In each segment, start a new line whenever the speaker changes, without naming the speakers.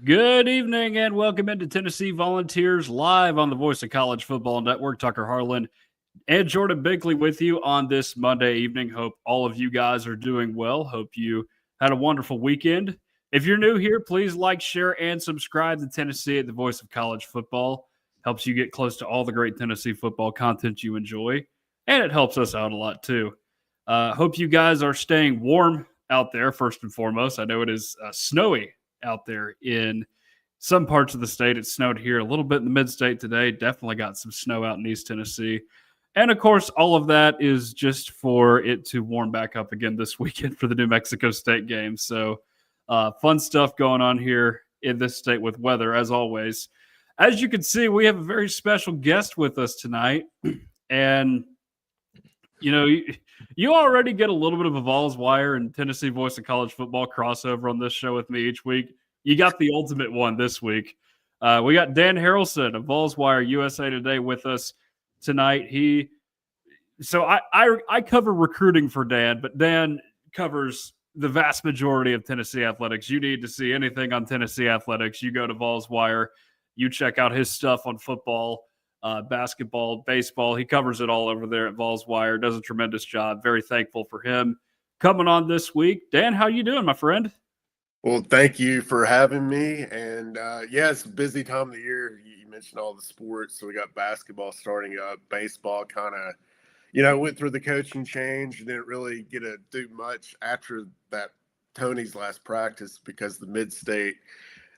Good evening and welcome into Tennessee Volunteers live on the Voice of College Football Network. Tucker Harlan and Jordan Binkley with you on this Monday evening. Hope all of you guys are doing well. Hope you had a wonderful weekend. If you're new here, please like, share, and subscribe to Tennessee at the Voice of College Football. Helps you get close to all the great Tennessee football content you enjoy, and it helps us out a lot too. Hope you guys are staying warm out there, first and foremost. I know it is snowy out there in some parts of the state. It snowed here a little bit in the mid-state today. Definitely got some snow out in East Tennessee. And, of course, all of that is just for it to warm back up again this weekend for the New Mexico State game. So fun stuff going on here in this state with weather, as always. As you can see, we have a very special guest with us tonight. And, you already get a little bit of a Vols Wire and Tennessee Voice of College Football crossover on this show with me each week. You got the ultimate one this week. We got Dan Harralson of Vols Wire USA Today with us tonight. I cover recruiting for Dan, but Dan covers the vast majority of Tennessee athletics. You need to see anything on Tennessee athletics, you go to Vols Wire. You check out his stuff on football, basketball, baseball. He covers it all over there at Vols Wire. Does a tremendous job. Very thankful for him coming on this week. Dan, how you doing, my friend?
Well, thank you for having me. And it's a busy time of the year. You mentioned all the sports. So we got basketball starting up, baseball kind of, went through the coaching change. Didn't really get to do much after that Tony's last practice because the mid-state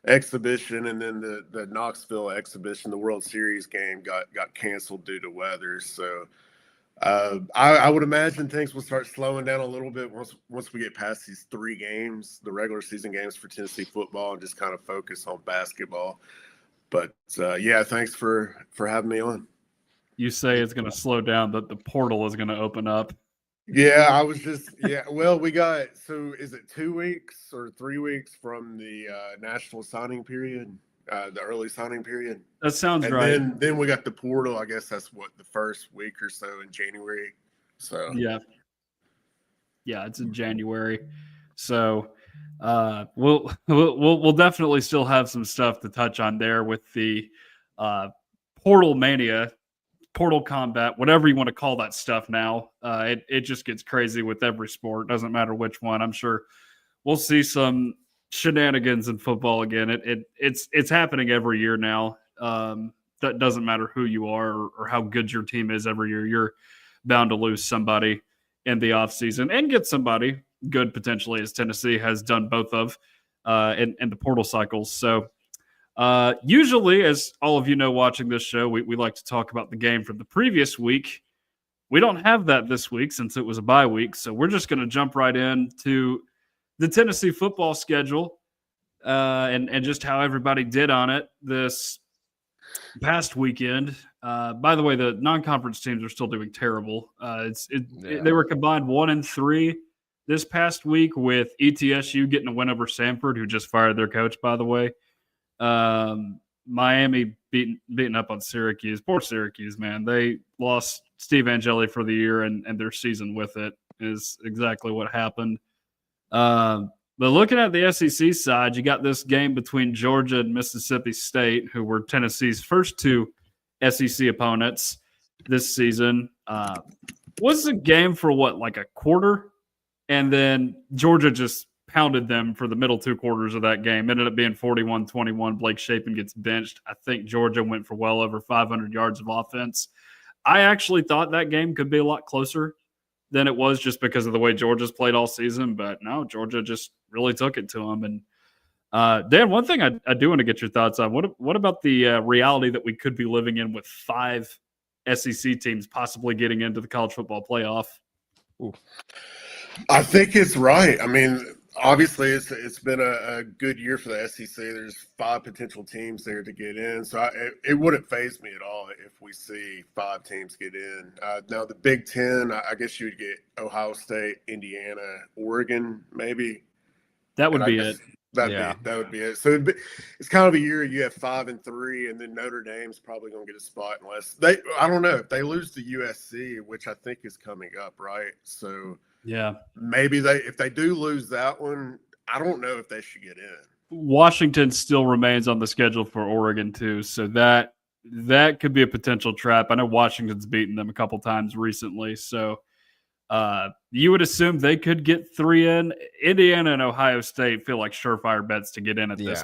exhibition and then the Knoxville exhibition, the World Series game got canceled due to weather. So I would imagine things will start slowing down a little bit once we get past these 3 games, the regular season games for Tennessee football, and just kind of focus on basketball. But thanks for having me on.
You say it's going to slow down, but the portal is going to open up.
Yeah, I was just Well, we got is it 2 weeks or 3 weeks from the national signing period? The early signing period.
That sounds
and
right.
Then we got the portal. I guess that's the first week or so in January. So
yeah, it's in January. So we'll definitely still have some stuff to touch on there with the portal mania, portal combat, whatever you want to call that stuff now. It just gets crazy with every sport. Doesn't matter which one. I'm sure we'll see some shenanigans in football again. It's happening every year now. That doesn't matter who you are or how good your team is every year. You're bound to lose somebody in the offseason and get somebody good potentially, as Tennessee has done both of in the portal cycles. So usually, as all of you know watching this show, we like to talk about the game from the previous week. We don't have that this week since it was a bye week. So we're just going to jump right into the Tennessee football schedule and just how everybody did on it this past weekend. By the way, the non-conference teams are still doing terrible. They were combined 1-3 this past week, with ETSU getting a win over Samford, who just fired their coach, by the way. Miami beating up on Syracuse. Poor Syracuse, man. They lost Steve Angeli for the year, and their season with it is exactly what happened. But looking at the SEC side, you got this game between Georgia and Mississippi State, who were Tennessee's first 2 SEC opponents this season. Was a game for like a quarter, and then Georgia just pounded them for the middle 2 quarters of that game. Ended up being 41-21. Blake Shapen gets benched. I think Georgia went for well over 500 yards of offense. I actually thought that game could be a lot closer than it was, just because of the way Georgia's played all season. But no, Georgia just really took it to them. And Dan, one thing I do want to get your thoughts on. What about the reality that we could be living in with 5 SEC teams possibly getting into the college football playoff?
Ooh. I think it's right. I mean, obviously it's been a good year for the SEC. There's 5 potential teams there to get in. So it wouldn't faze me at all if we see 5 teams get in. Now, the Big Ten, I guess you would get Ohio State, Indiana, Oregon, maybe.
That would be it.
That would be it. So it's kind of a year you have 5 and 3, and then Notre Dame's probably going to get a spot unless I don't know, if they lose to USC, which I think is coming up, right? So –
yeah,
maybe if they do lose that one, I don't know if they should get in.
Washington still remains on the schedule for Oregon too, so that could be a potential trap. I know Washington's beaten them a couple times recently, so you would assume they could get 3 in. Indiana and Ohio State feel like surefire bets to get in at this.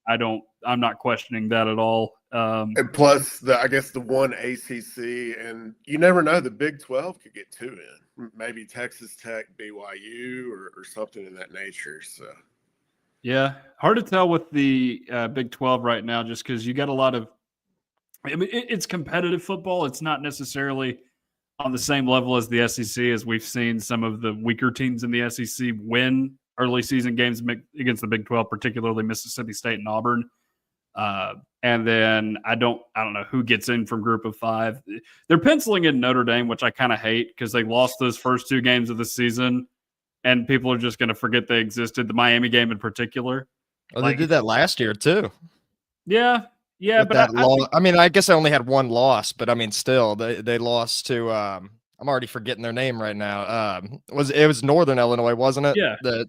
I'm not questioning that at all.
And plus, I guess the one ACC, and you never know, the Big 12 could get 2 in. Maybe Texas Tech, BYU, or something in that nature. So,
yeah, hard to tell with the Big 12 right now, just because you got a lot of. I mean, it's competitive football. It's not necessarily on the same level as the SEC, as we've seen some of the weaker teams in the SEC win early season games against the Big 12, particularly Mississippi State and Auburn. And then I don't know who gets in from Group of 5. They're penciling in Notre Dame, which I kind of hate because they lost those first 2 games of the season, and people are just going to forget they existed. The Miami game in particular.
Oh, they did that last year too.
Yeah, but
I guess I only had 1 loss, but I mean, still, they lost to. I'm already forgetting their name right now. It was Northern Illinois, wasn't it?
Yeah,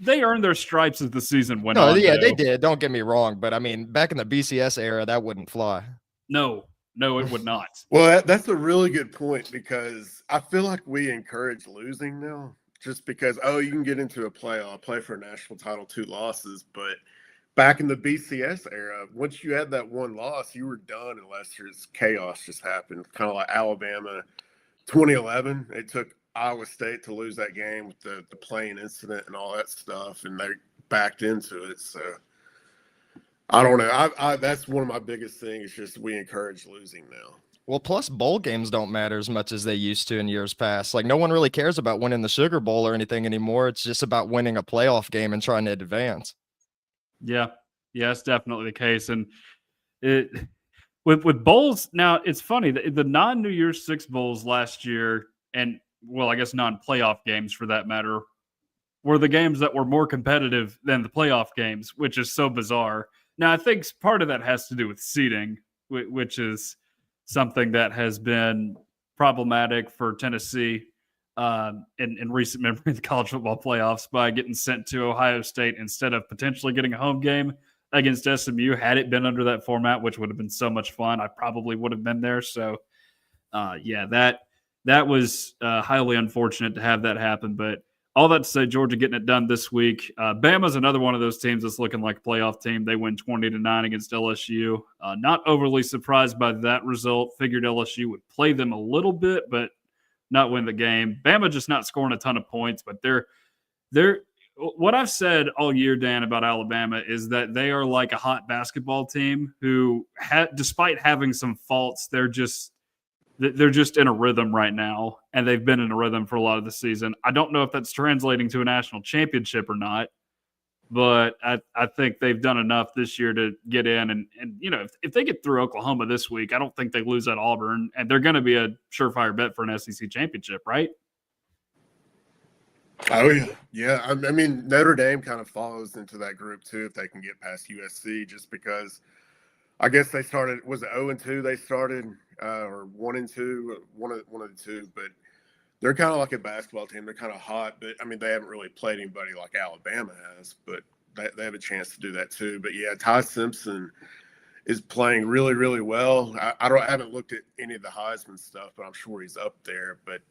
they earned their stripes as the season went on.
Yeah, they did. Don't get me wrong, but I mean, back in the BCS era, that wouldn't fly.
No, it would not.
Well, that's a really good point, because I feel like we encourage losing now, just because, you can get into a playoff, play for a national title, 2 losses, but back in the BCS era, once you had that 1 loss, you were done unless there's chaos just happened. Kind of like Alabama 2011. It took Iowa State to lose that game with the plane incident and all that stuff, and they backed into it. So I don't know. That's one of my biggest things, just we encourage losing now.
Well, plus bowl games don't matter as much as they used to in years past. Like, no one really cares about winning the Sugar Bowl or anything anymore. It's just about winning a playoff game and trying to advance.
Yeah, it's definitely the case. And with bowls now, it's funny, the non-New Year's Six bowls last year, and I guess non-playoff games for that matter, were the games that were more competitive than the playoff games, which is so bizarre. Now, I think part of that has to do with seeding, which is something that has been problematic for Tennessee in recent memory of the college football playoffs by getting sent to Ohio State instead of potentially getting a home game against SMU. Had it been under that format, which would have been so much fun, I probably would have been there. So, that was highly unfortunate to have that happen. But all that to say, Georgia getting it done this week. Bama's another one of those teams that's looking like a playoff team. They win 20-9 against LSU. Not overly surprised by that result. Figured LSU would play them a little bit, but not win the game. Bama just not scoring a ton of points, but they're what I've said all year, Dan, about Alabama is that they are like a hot basketball team who, despite having some faults, they're just in a rhythm right now, and they've been in a rhythm for a lot of the season. I don't know if that's translating to a national championship or not, but I think they've done enough this year to get in. And if they get through Oklahoma this week, I don't think they lose at Auburn, and they're going to be a surefire bet for an SEC championship, right?
Oh, yeah. I mean, Notre Dame kind of follows into that group, too, if they can get past USC, just because I guess they started, was it 0-2 they started, or 1-2, one of the two, but they're kind of like a basketball team. They're kind of hot, but, I mean, they haven't really played anybody like Alabama has, but they have a chance to do that, too. But, yeah, Ty Simpson is playing really, really well. I haven't looked at any of the Heisman stuff, but I'm sure he's up there. But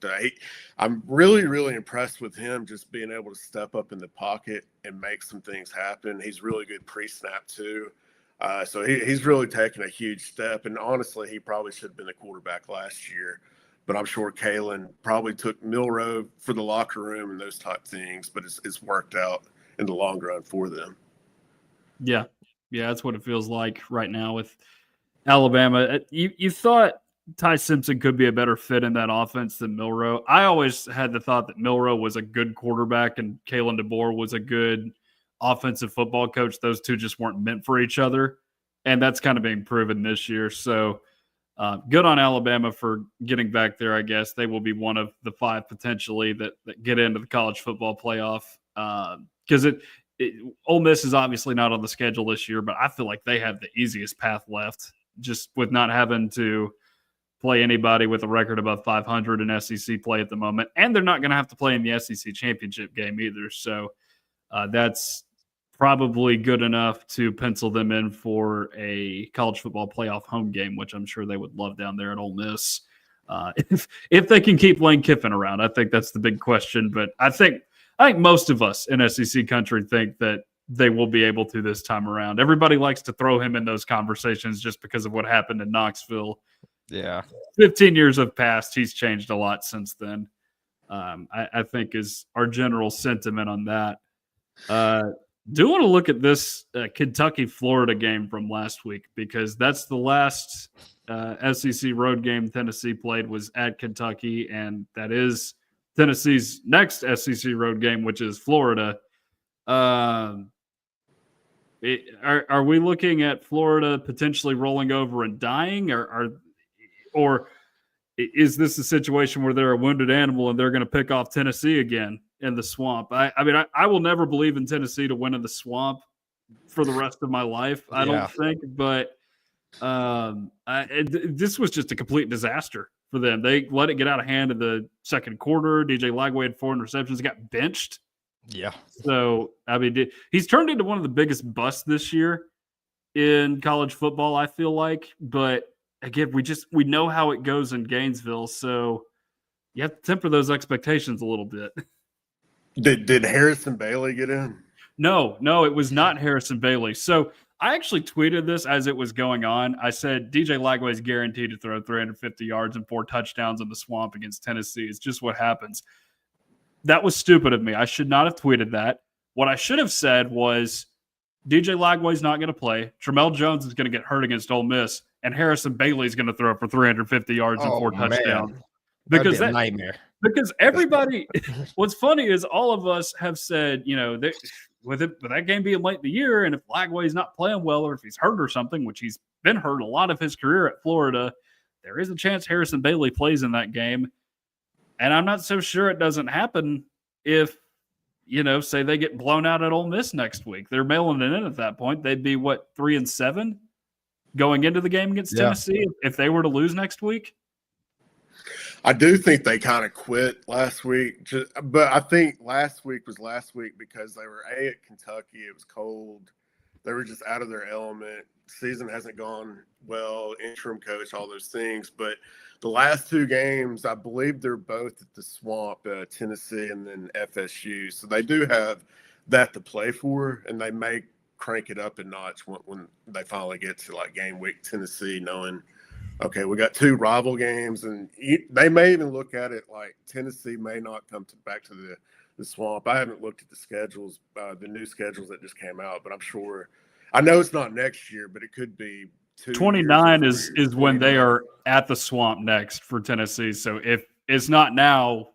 I'm really, really impressed with him just being able to step up in the pocket and make some things happen. He's really good pre-snap too. So he's really taken a huge step. And honestly, he probably should have been the quarterback last year. But I'm sure Kalen probably took Milroe for the locker room and those type things. But it's worked out in the long run for them.
Yeah. Yeah, that's what it feels like right now with Alabama. You thought Ty Simpson could be a better fit in that offense than Milroe. I always had the thought that Milroe was a good quarterback and Kalen DeBoer was a good offensive football coach. Those two just weren't meant for each other, and that's kind of being proven this year. So good on Alabama for getting back there, I guess. They will be one of the 5 potentially that get into the college football playoff because Ole Miss is obviously not on the schedule this year, but I feel like they have the easiest path left just with not having to play anybody with a record above 500 in SEC play at the moment. And they're not going to have to play in the SEC championship game either. So that's probably good enough to pencil them in for a college football playoff home game, which I'm sure they would love down there at Ole Miss. If they can keep Lane Kiffin around, I think that's the big question. But I think most of us in SEC country think that they will be able to this time around. Everybody likes to throw him in those conversations just because of what happened in Knoxville.
Yeah.
15 years have passed. He's changed a lot since then. I think is our general sentiment on that. Do want to look at this Kentucky-Florida game from last week because that's the last SEC road game Tennessee played was at Kentucky, and that is Tennessee's next SEC road game, which is Florida. Are we looking at Florida potentially rolling over and dying, or is this a situation where they're a wounded animal and they're going to pick off Tennessee again in the swamp? I will never believe in Tennessee to win in the swamp for the rest of my life. I don't think, but this was just a complete disaster for them. They let it get out of hand in the second quarter. DJ Lagway had 4 interceptions, got benched.
Yeah.
So, he's turned into one of the biggest busts this year in college football, I feel like. But again, we know how it goes in Gainesville, so you have to temper those expectations a little bit.
Did Harrison Bailey get in?
No, it was not Harrison Bailey. So I actually tweeted this as it was going on. I said DJ Lagway is guaranteed to throw 350 yards and 4 touchdowns in the swamp against Tennessee. It's just what happens. That was stupid of me. I should not have tweeted that. What I should have said was DJ Lagway's not going to play. Tramel Jones is going to get hurt against Ole Miss, and Harrison Bailey is going to throw for 350 yards and 4 touchdowns.
Because that'd be a nightmare.
Because everybody, what's funny is all of us have said, with that game being late in the year, and if Lagway's not playing well or if he's hurt or something, which he's been hurt a lot of his career at Florida, there is a chance Harrison Bailey plays in that game. And I'm not so sure it doesn't happen if, say they get blown out at Ole Miss next week. They're mailing it in at that point. They'd be, 3-7 going into the game against Tennessee if they were to lose next week?
I do think they kind of quit last week. But I think last week was last week because they were, at Kentucky. It was cold. They were just out of their element. Season hasn't gone well, interim coach, all those things. But the last 2 games, I believe they're both at the Swamp, Tennessee and then FSU. So they do have that to play for, and they may crank it up a notch when they finally get to game week Tennessee, knowing, okay, we got 2 rival games. And they may even look at it like Tennessee may not come back to the Swamp. I haven't looked at the schedules, the new schedules that just came out, but I'm sure – I know it's not next year, but it could be
29 is when they are at the Swamp next for Tennessee. So if it's not now,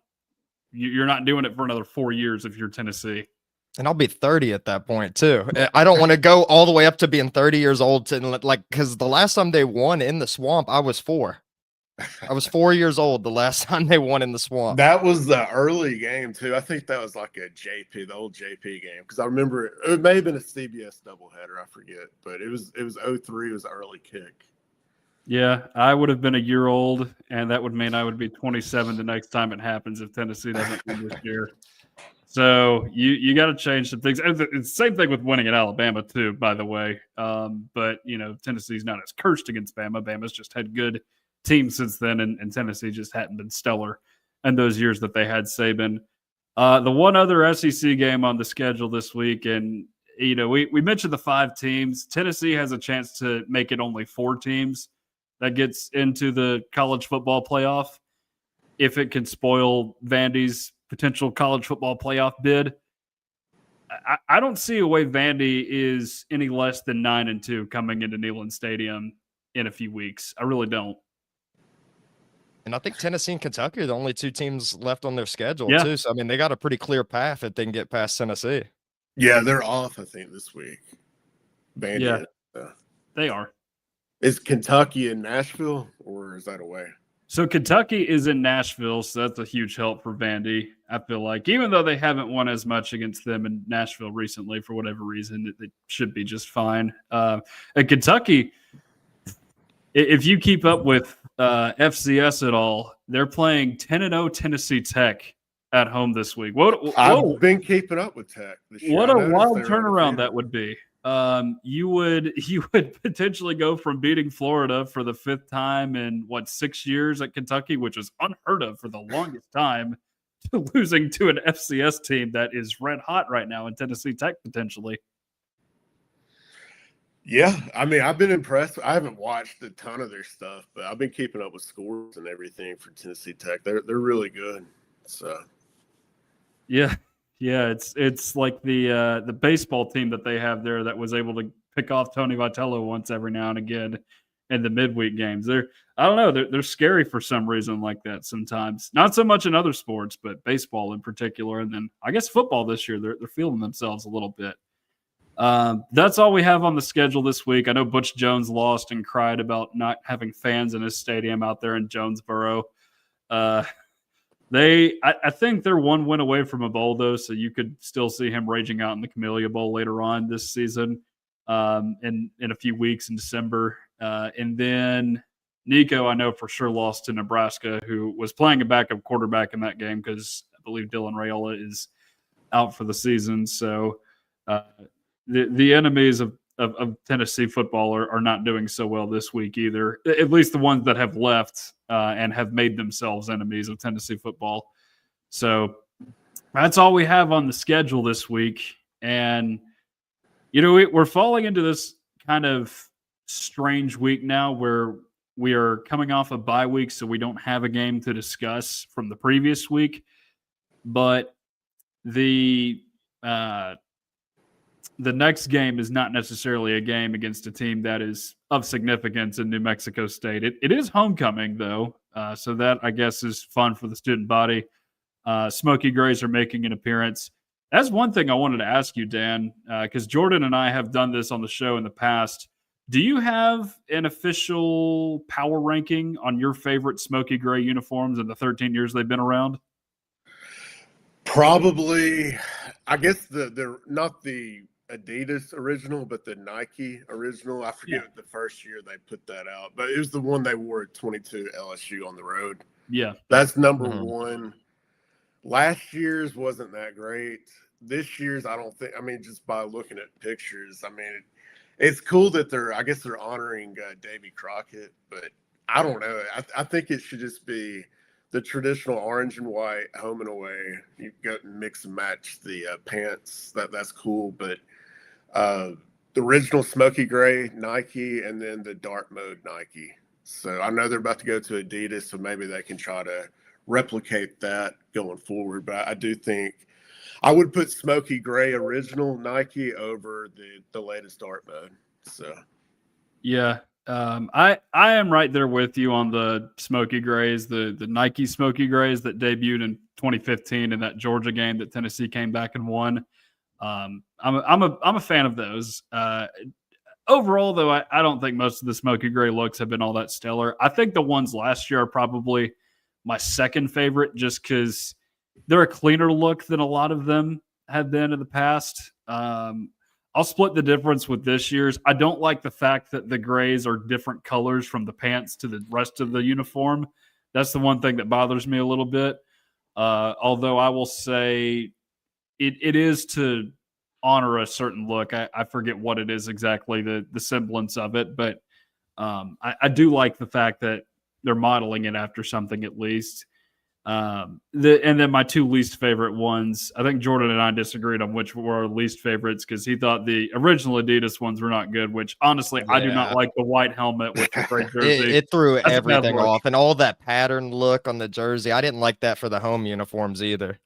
you're not doing it for another 4 years if you're Tennessee.
And I'll be 30 at that point too. I don't want to go all the way up to being 30 years old because the last time they won in the Swamp, I was 4. I was 4 years old the last time they won in the Swamp.
That was the early game too. I think that was like the old JP game, because I remember it may have been a CBS doubleheader. I forget, but it was 03. It was an early kick.
Yeah, I would have been a year old, and that would mean I would be 27 the next time it happens if Tennessee doesn't win this year. So you got to change some things. It's the same thing with winning at Alabama too, by the way. But Tennessee's not as cursed against Bama. Bama's just had good team since then, and Tennessee just hadn't been stellar in those years that they had Saban. The one other SEC game on the schedule this week, and we mentioned the 5 teams. Tennessee has a chance to make it only 4 teams that gets into the college football playoff if it can spoil Vandy's potential college football playoff bid. I don't see a way Vandy is any less than 9-2 coming into Neyland Stadium in a few weeks. I really don't.
And I think Tennessee and Kentucky are the only 2 teams left on their schedule, too. So, they got a pretty clear path if they can get past Tennessee.
Yeah, they're off, I think, this week. Bandit.
Yeah, they are.
Is Kentucky in Nashville, or is that away?
So Kentucky is in Nashville, so that's a huge help for Vandy, I feel like. Even though they haven't won as much against them in Nashville recently for whatever reason, it should be just fine. At Kentucky, if you keep up with FCS at all, they're playing 10-0 Tennessee Tech at home this week. Whoa.
I've been keeping up with Tech this year.
What
I
a
noticed
wild
they were
turnaround
undefeated.
that would be. You would potentially go from beating Florida for the 5th time in 6 years at Kentucky, which is unheard of for the longest time, to losing to an FCS team that is red hot right now in Tennessee Tech potentially.
Yeah, I mean, I've been impressed. I haven't watched a ton of their stuff, but I've been keeping up with scores and everything for Tennessee Tech. They're really good. So
Yeah. Yeah, it's like the baseball team that they have there that was able to pick off Tony Vitello once every now and again in the midweek games. I don't know, they're scary for some reason like that sometimes. Not so much in other sports, but baseball in particular, and then I guess football this year they're feeling themselves a little bit. That's all we have on the schedule this week. I know Butch Jones lost and cried about not having fans in his stadium out there in Jonesboro. I think they're one win away from a bowl, though, so you could still see him raging out in the Camellia Bowl later on this season, in a few weeks in December. And then Nico, I know for sure, lost to Nebraska, who was playing a backup quarterback in that game because I believe Dylan Raiola is out for the season. So the enemies of Tennessee football are not doing so well this week either, at least the ones that have left and have made themselves enemies of Tennessee football. So that's all we have on the schedule this week. And, we're falling into this kind of strange week now where we are coming off a bye week, so we don't have a game to discuss from the previous week. But the next game is not necessarily a game against a team that is of significance in New Mexico State. It is homecoming, though, so that, I guess, is fun for the student body. Smoky Grays are making an appearance. That's one thing I wanted to ask you, Dan, because Jordan and I have done this on the show in the past. Do you have an official power ranking on your favorite Smoky Gray uniforms in the 13 years they've been around?
probably, I guess they're not the Adidas original, but the Nike original. I forget the first year they put that out, but it was the one they wore at 22 LSU on the road.
Yeah.
That's number one. Last year's wasn't that great. This year's, I don't think, I mean, just by looking at pictures, I mean, it's cool that I guess they're honoring Davy Crockett, but I don't know. I think it should just be the traditional orange and white, home and away. You go and mix and match the pants. That's cool, but the original smoky gray Nike and then the dark mode Nike. So I know they're about to go to Adidas, so maybe they can try to replicate that going forward. But I do think I would put smoky gray original Nike over the latest dark mode. So
yeah. I am right there with you on the smoky grays, the Nike smoky grays that debuted in 2015 in that Georgia game that Tennessee came back and won. I'm a fan of those. Overall, though, I don't think most of the smoky gray looks have been all that stellar. I think the ones last year are probably my second favorite, just because they're a cleaner look than a lot of them have been in the past. I'll split the difference with this year's. I don't like the fact that the grays are different colors from the pants to the rest of the uniform. That's the one thing that bothers me a little bit. Although I will say it is to honor a certain look. I forget what it is exactly, the semblance of it, but I do like the fact that they're modeling it after something at least. And then my two least favorite ones, I think Jordan and I disagreed on which were our least favorites, because he thought the original Adidas ones were not good, which honestly, I do not like the white helmet with the gray jersey.
It threw
That's a bad
everything
look.
off, and all that pattern look on the jersey. I didn't like that for the home uniforms either.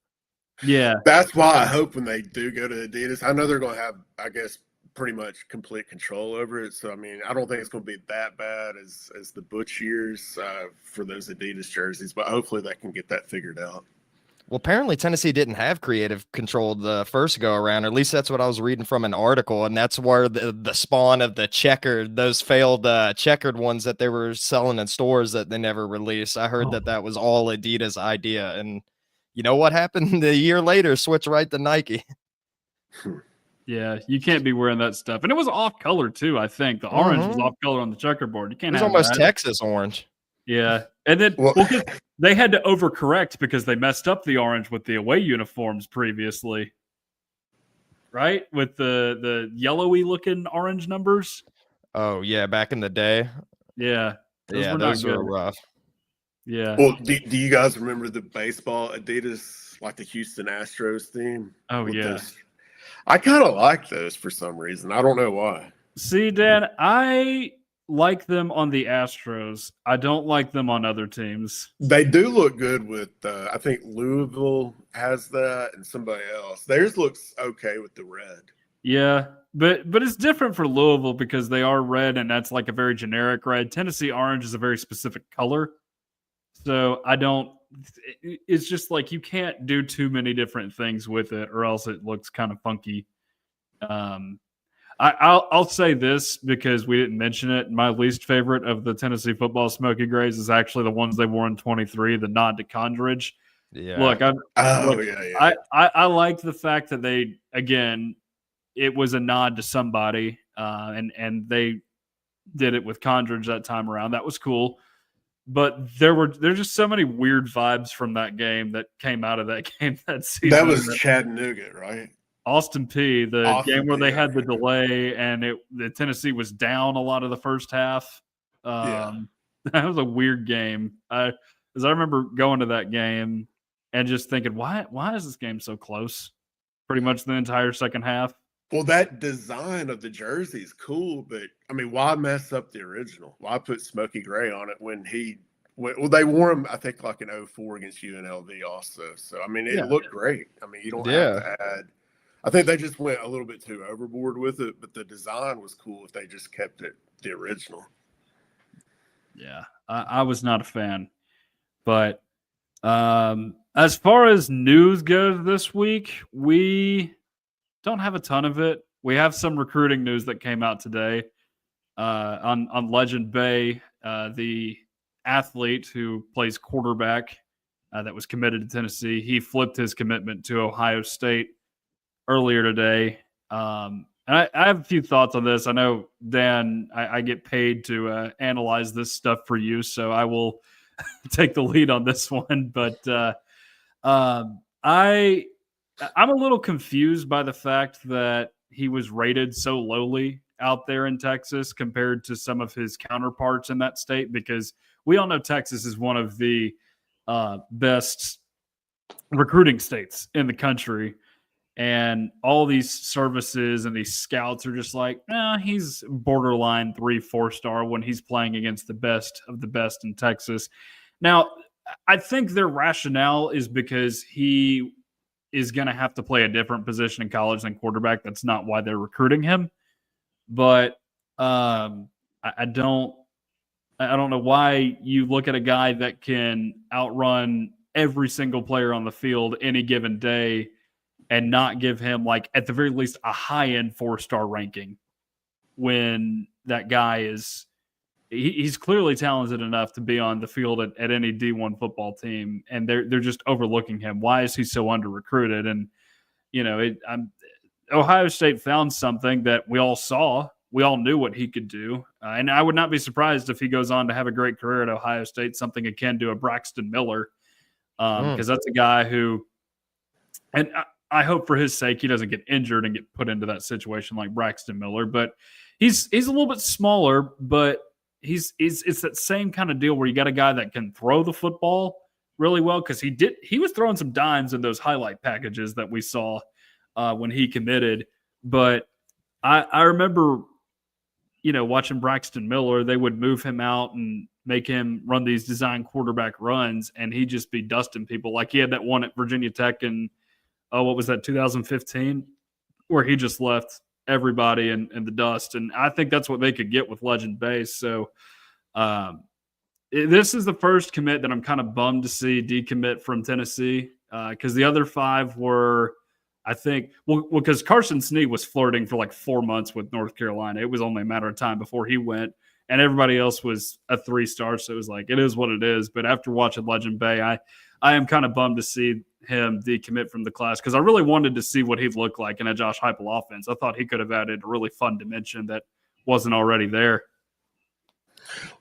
Yeah.
that's why I hope when they do go to Adidas, I know they're going to have, I guess, pretty much complete control over it. So, I mean, I don't think it's going to be that bad as the Butch years for those Adidas jerseys, but hopefully they can get that figured out.
Well, apparently Tennessee didn't have creative control the first go around, or at least that's what I was reading from an article, and that's where the spawn of the checkered, those failed checkered ones that they were selling in stores that they never released. I heard that was all Adidas' idea, and you know what happened? A year later, switch right to Nike.
Yeah, you can't be wearing that stuff. And it was off color too, I think. The orange was off color on the checkerboard. You can't
It was
have
almost
that.
Texas orange.
Yeah. And then
Well,
'cause they had to overcorrect because they messed up the orange with the away uniforms previously. Right? With the yellowy looking orange numbers.
Oh yeah, back in the day.
Yeah. Those
Yeah,
were not
those
good.
were rough.
Yeah.
well, do you guys remember the baseball Adidas, like the Houston Astros theme?
Oh,
With
yeah.
those? I kind of like those for some reason. I don't know why.
See, Dan, I like them on the Astros. I don't like them on other teams.
They do look good with, I think Louisville has that and somebody else. Theirs looks okay with the red.
Yeah, but it's different for Louisville because they are red and that's like a very generic red. Tennessee orange is a very specific color. So I don't it's just like you can't do too many different things with it or else it looks kind of funky. Um I'll say this because we didn't mention it. My least favorite of the Tennessee football Smoky Grays is actually the ones they wore in 23, the nod to Condridge.
Yeah.
Look,
Oh, yeah.
I like the fact that they again it was a nod to somebody, and they did it with Condridge that time around. That was cool. But there's just so many weird vibes from that game that came out of that game that season.
That was Chattanooga, right?
Austin P, the
Austin
game where
P,
they had the
okay.
delay and the Tennessee was down a lot of the first half.
Yeah.
That was a weird game. As I remember going to that game and just thinking, why is this game so close? Pretty much the entire second half.
Well, that design of the jersey is cool, but I mean, why mess up the original? Why put Smoky Gray on it when they wore him, I think, like in 04 against UNLV also. So, I mean, it looked great. I mean, you don't have to add. I think they just went a little bit too overboard with it, but the design was cool if they just kept it the original.
Yeah, I was not a fan. But as far as news goes this week, we don't have a ton of it. We have some recruiting news that came out today on Legend Bay, the athlete who plays quarterback that was committed to Tennessee. He flipped his commitment to Ohio State earlier today. And I have a few thoughts on this. I know, Dan, I get paid to analyze this stuff for you, so I will take the lead on this one. But I'm a little confused by the fact that he was rated so lowly out there in Texas compared to some of his counterparts in that state, because we all know Texas is one of the best recruiting states in the country. And all these services and these scouts are just like, he's borderline 3-4 star when he's playing against the best of the best in Texas. Now, I think their rationale is because he is going to have to play a different position in college than quarterback. That's not why they're recruiting him. But I don't know why you look at a guy that can outrun every single player on the field any given day and not give him, like, at the very least, a high-end 4-star ranking when that guy is he's clearly talented enough to be on the field at any D1 football team, and they're just overlooking him. Why is he so under-recruited? And, Ohio State found something that we all saw. We all knew what he could do. And I would not be surprised if he goes on to have a great career at Ohio State, something akin to a Braxton Miller, because that's a guy who – and I hope for his sake he doesn't get injured and get put into that situation like Braxton Miller. But he's a little bit smaller, but it's that same kind of deal where you got a guy that can throw the football really well, because he was throwing some dimes in those highlight packages that we saw when he committed. But I remember, watching Braxton Miller, they would move him out and make him run these design quarterback runs, and he'd just be dusting people. Like he had that one at Virginia Tech in, what was that, 2015, where he just left everybody in the dust. And I think that's what they could get with Legend Base. So this is the first commit that I'm kind of bummed to see decommit from Tennessee, because the other 5 were, I think, because Carson Snead was flirting for like 4 months with North Carolina. It was only a matter of time before he went, and everybody else was a 3-star. So it was like, it is what it is. But after watching Legend Bay, I am kind of bummed to see him decommit from the class, because I really wanted to see what he'd look like in a Josh Heupel offense. I thought he could have added a really fun dimension that wasn't already there.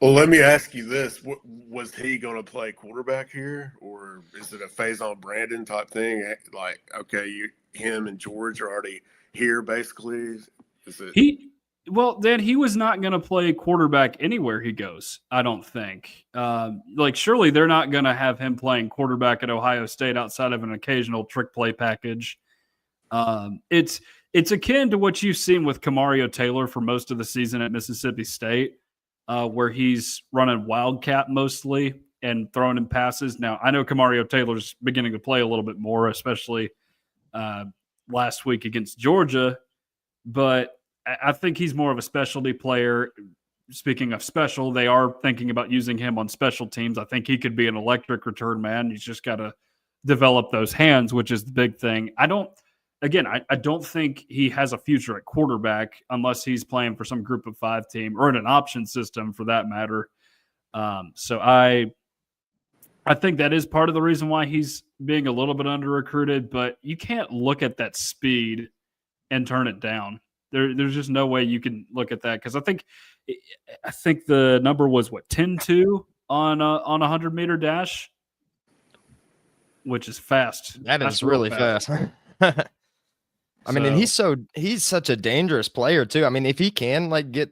Well, let me ask you this: was he going to play quarterback here, or is it a Faison Brandon type thing? Like, okay, him and George are already here, basically. Is it?
Then he was not going to play quarterback anywhere he goes. I don't think. Surely they're not going to have him playing quarterback at Ohio State outside of an occasional trick play package. It's akin to what you've seen with Kamario Taylor for most of the season at Mississippi State, where he's running wildcat mostly and throwing in passes. Now, I know Kamario Taylor's beginning to play a little bit more, especially last week against Georgia, but I think he's more of a specialty player. Speaking of special, they are thinking about using him on special teams. I think he could be an electric return man. He's just got to develop those hands, which is the big thing. I don't think he has a future at quarterback unless he's playing for some group of 5 team or in an option system for that matter. So I think that is part of the reason why he's being a little bit under recruited, but you can't look at that speed and turn it down. There's just no way you can look at that, because I think the number was 10-2 on a 100-meter dash, which is fast.
That's really fast. I mean, and he's such a dangerous player too. I mean, if he can get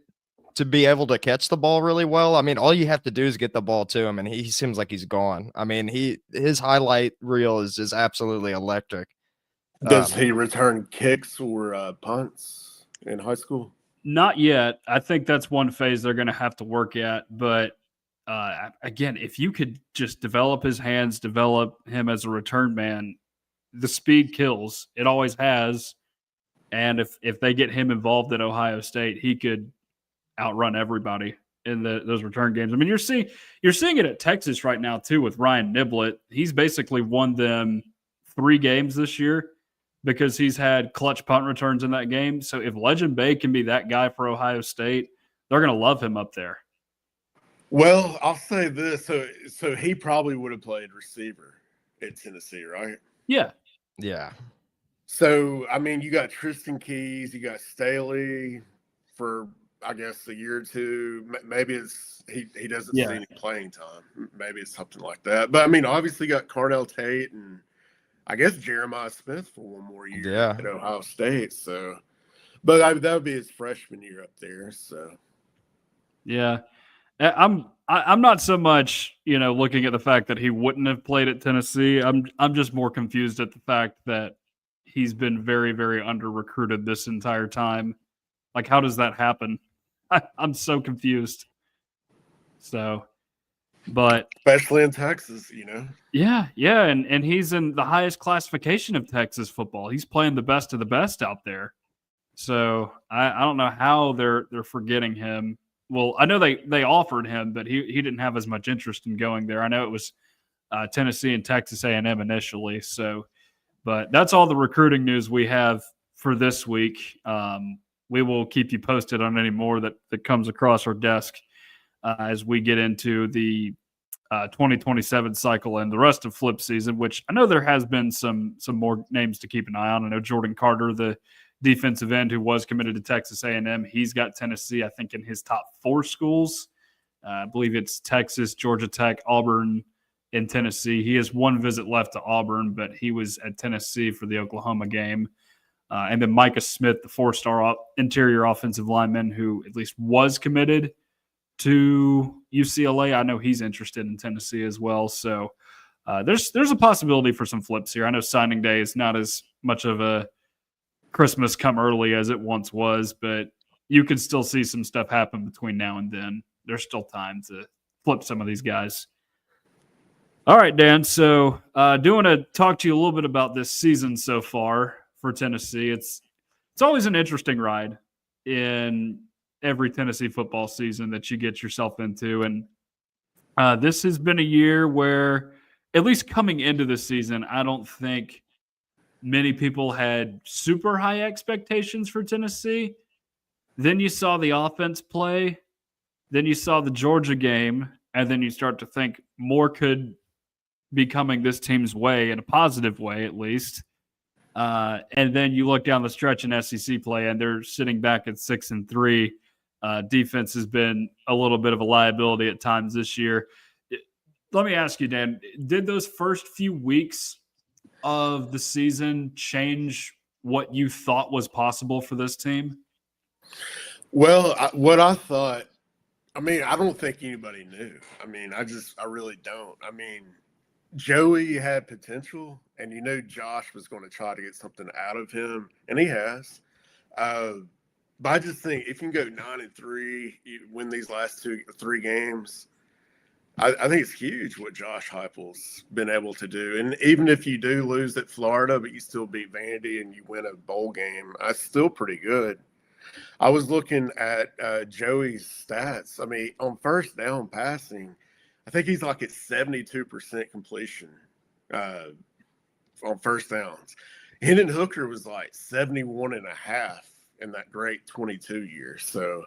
to be able to catch the ball really well, I mean, all you have to do is get the ball to him, and he seems like he's gone. I mean, his highlight reel is just absolutely electric.
Does he return kicks or punts in high school?
Not yet. I think that's one phase they're going to have to work at. But again, if you could just develop his hands, develop him as a return man, the speed kills. It always has. And if they get him involved at Ohio State, he could outrun everybody in those return games. I mean, you're seeing it at Texas right now too with Ryan Niblett. He's basically won them 3 games this year because he's had clutch punt returns in that game. So if Legend Bay can be that guy for Ohio State, they're going to love him up there.
Well, I'll say this. So he probably would have played receiver at Tennessee, right?
Yeah.
Yeah.
So, I mean, you got Tristan Keys, you got Staley for, I guess, a year or two. Maybe it's he doesn't see any playing time. Maybe it's something like that. But, I mean, obviously you got Carnell Tate and I guess Jeremiah Smith for one more year at Ohio State. So, but that would be his freshman year up there. So,
yeah, I'm not so much looking at the fact that he wouldn't have played at Tennessee. I'm just more confused at the fact that he's been very, very under recruited this entire time. Like, how does that happen? I'm so confused. So. But
especially in Texas,
Yeah, and he's in the highest classification of Texas football. He's playing the best of the best out there. So I don't know how they're forgetting him. Well, I know they offered him, but he didn't have as much interest in going there. I know it was Tennessee and Texas A&M initially. So, but that's all the recruiting news we have for this week. We will keep you posted on any more that comes across our desk as we get into the 2027 cycle and the rest of flip season, which I know there has been some more names to keep an eye on. I know Jordan Carter, the defensive end who was committed to Texas A&M, he's got Tennessee, I think, in his top 4 schools. I believe it's Texas, Georgia Tech, Auburn, and Tennessee. He has 1 visit left to Auburn, but he was at Tennessee for the Oklahoma game. And then Micah Smith, the 4-star interior offensive lineman who at least was committed to UCLA. I know he's interested in Tennessee as well. So there's a possibility for some flips here. I know signing day is not as much of a Christmas come early as it once was, but you could still see some stuff happen between now and then. There's still time to flip some of these guys. All right, Dan. So do want to talk to you a little bit about this season so far for Tennessee. It's always an interesting ride in every Tennessee football season that you get yourself into. And this has been a year where, at least coming into the season, I don't think many people had super high expectations for Tennessee. Then you saw the offense play. Then you saw the Georgia game. And then you start to think more could be coming this team's way, in a positive way at least. And then you look down the stretch in SEC play, and they're sitting back at 6-3. Defense has been a little bit of a liability at times this year. Let me ask you, Dan, did those first few weeks of the season change what you thought was possible for this team?
Well, what I thought, I mean, I don't think anybody knew. I mean, I really don't. I mean, Joey had potential, and you know Josh was going to try to get something out of him, and he has. But I just think if you can go 9-3, you win these last three games, I think it's huge what Josh Heupel's been able to do. And even if you do lose at Florida, but you still beat Vandy and you win a bowl game, that's still pretty good. I was looking at Joey's stats. I mean, on first down passing, I think he's like at 72% completion on first downs. Hendon Hooker was like 71.5 in that great 22 year. So,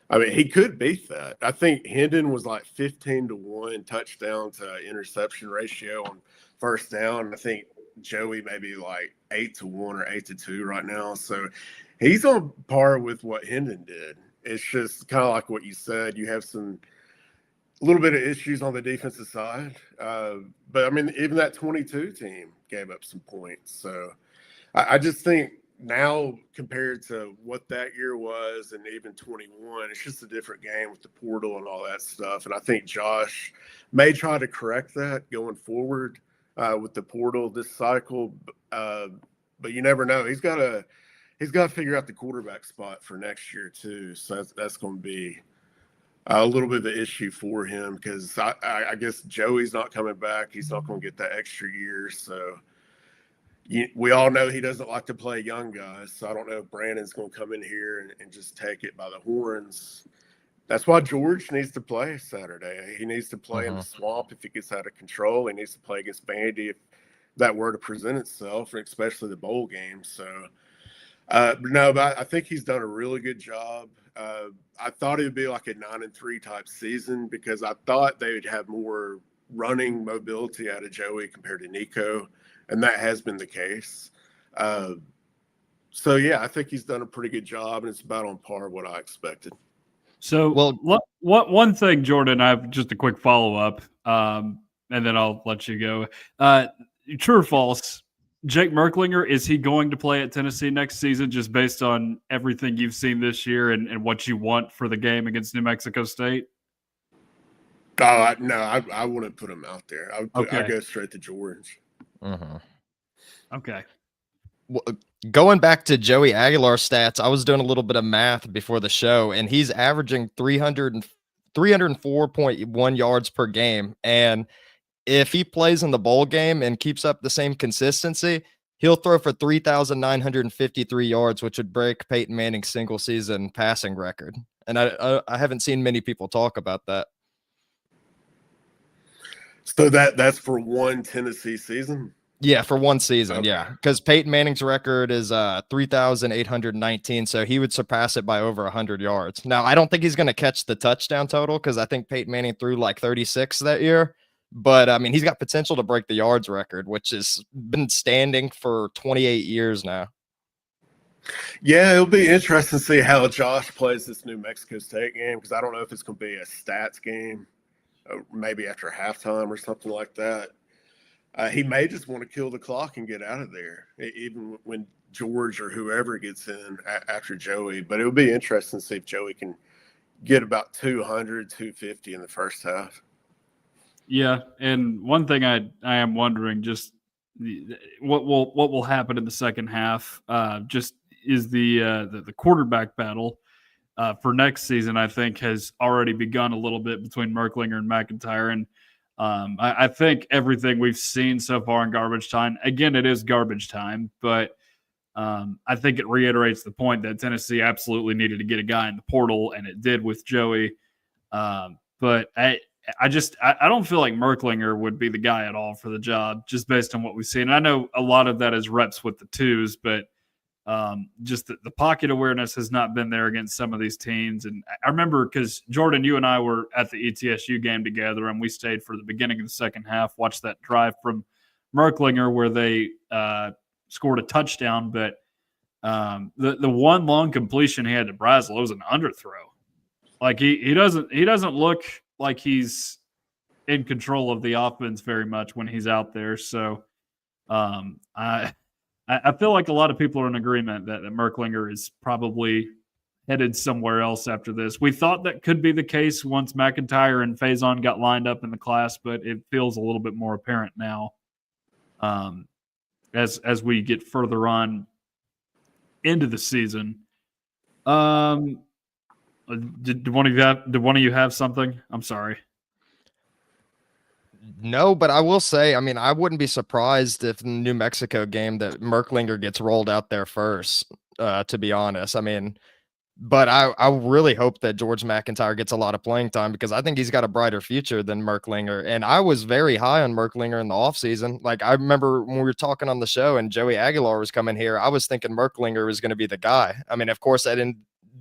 I mean, he could beat that. I think Hendon was like 15-1 touchdown to interception ratio on first down. I think Joey maybe like 8-1 or 8-2 right now. So he's on par with what Hendon did. It's just kind of like what you said. You have a little bit of issues on the defensive side. But I mean, even that 22 team gave up some points. So I just think now compared to what that year was and even 21, it's just a different game with the portal and all that stuff. And I think Josh may try to correct that going forward with the portal this cycle. But you never know. He's got to figure out the quarterback spot for next year too. So that's going to be a little bit of an issue for him because I guess Joey's not coming back. He's not going to get that extra year. So we all know he doesn't like to play young guys. So I don't know if Brandon's going to come in here and just take it by the horns. That's why George needs to play Saturday. He needs to play in the swamp if it gets out of control. He needs to play against Vandy if that were to present itself, especially the bowl game. So, but I think he's done a really good job. I thought it would be like a 9-3 type season because I thought they would have more running mobility out of Joey compared to Nico, and that has been the case. So, yeah, I think he's done a pretty good job, and it's about on par what I expected.
So, one thing, Jordan, I have just a quick follow-up, and then I'll let you go. True or false, Jake Merklinger, is he going to play at Tennessee next season just based on everything you've seen this year and what you want for the game against New Mexico State?
No, I wouldn't put him out there. I'd go straight to George.
Okay.
Well, going back to Joey Aguilar's stats, I was doing a little bit of math before the show, and he's averaging 304.1 yards per game. And if he plays in the bowl game and keeps up the same consistency, he'll throw for 3,953 yards, which would break Peyton Manning's single season passing record. And I haven't seen many people talk about that.
So that's for one Tennessee season?
Yeah, for one season,
Okay.
yeah. Because Peyton Manning's record is 3,819, so he would surpass it by over 100 yards. Now, I don't think he's going to catch the touchdown total because I think Peyton Manning threw like 36 that year. But, I mean, he's got potential to break the yards record, which has been standing for 28 years now.
Yeah, it'll be interesting to see how Josh plays this New Mexico State game because I don't know if it's going to be a stats game, maybe after halftime or something like that. He may just want to kill the clock and get out of there, even when George or whoever gets in after Joey. But it'll be interesting to see if Joey can get about 200, 250 in the first half.
Yeah, and one thing I am wondering just what will happen in the second half. Just is the quarterback battle for next season. I think has already begun a little bit between Merklinger and McIntyre, and I think everything we've seen so far in garbage time. Again, it is garbage time, but I think it reiterates the point that Tennessee absolutely needed to get a guy in the portal, and it did with Joey. But I don't feel like Merklinger would be the guy at all for the job, just based on what we've seen. And I know a lot of that is reps with the twos, but just the pocket awareness has not been there against some of these teams. And I remember because Jordan, you and I were at the ETSU game together, and we stayed for the beginning of the second half, watched that drive from Merklinger where they scored a touchdown, but the one long completion he had to Brazel was an underthrow. Like he doesn't look like he's in control of the offense very much when he's out there. So I feel like a lot of people are in agreement that Merklinger is probably headed somewhere else after this. We thought that could be the case once McIntyre and Faison got lined up in the class, but it feels a little bit more apparent now as we get further on into the season. Did one of you have something? I'm sorry.
No, but I will say, I mean, I wouldn't be surprised if in the New Mexico game that Merklinger gets rolled out there first, to be honest. I mean, but I really hope that George McIntyre gets a lot of playing time because I think he's got a brighter future than Merklinger. And I was very high on Merklinger in the offseason. Like, I remember when we were talking on the show and Joey Aguilar was coming here, I was thinking Merklinger was going to be the guy. I mean, of course, that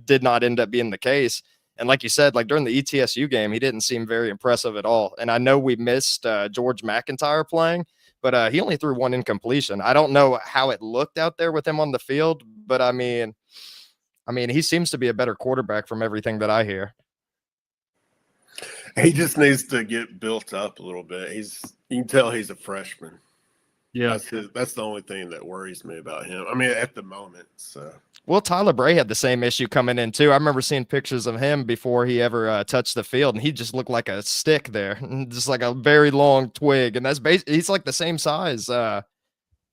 did not end up being the case. And like you said, like during the ETSU game, he didn't seem very impressive at all. And I know we missed George McIntyre playing, but he only threw one incompletion. I don't know how it looked out there with him on the field, but I mean, he seems to be a better quarterback from everything that I hear.
He just needs to get built up a little bit. You can tell he's a freshman.
Yeah,
that's the only thing that worries me about him. I mean, at the moment. So.
Well, Tyler Bray had the same issue coming in too. I remember seeing pictures of him before he ever touched the field, and he just looked like a stick there, just like a very long twig. And he's like the same size.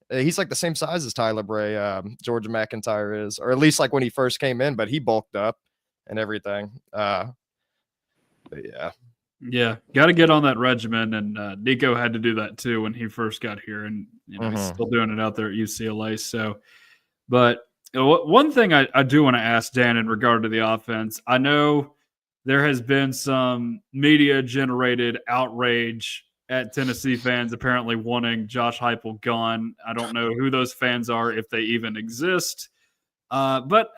He's like the same size as Tyler Bray, George McIntyre is, or at least like when he first came in, but he bulked up and everything. But yeah.
Yeah, got to get on that regimen, and Nico had to do that too when he first got here, and he's still doing it out there at UCLA. So, but one thing I do want to ask Dan in regard to the offense, I know there has been some media-generated outrage at Tennessee fans apparently wanting Josh Heupel gone. I don't know who those fans are, if they even exist. But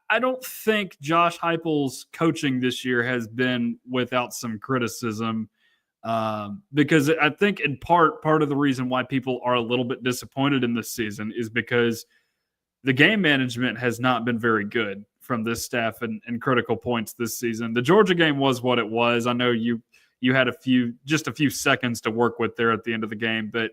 I don't think Josh Heupel's coaching this year has been without some criticism because I think in part of the reason why people are a little bit disappointed in this season is because the game management has not been very good from this staff in critical points this season. The Georgia game was what it was. I know you had just a few seconds to work with there at the end of the game, but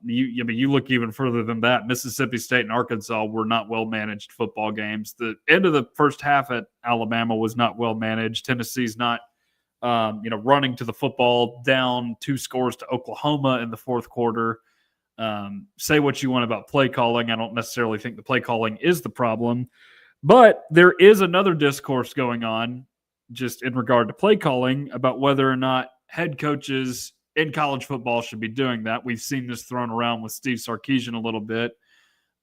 you look even further than that. Mississippi State and Arkansas were not well managed football games. The end of the first half at Alabama was not well managed. Tennessee's not, running to the football down 2 scores to Oklahoma in the fourth quarter. Say what you want about play calling. I don't necessarily think the play calling is the problem, but there is another discourse going on just in regard to play calling about whether or not head coaches in college football should be doing that. We've seen this thrown around with Steve Sarkisian a little bit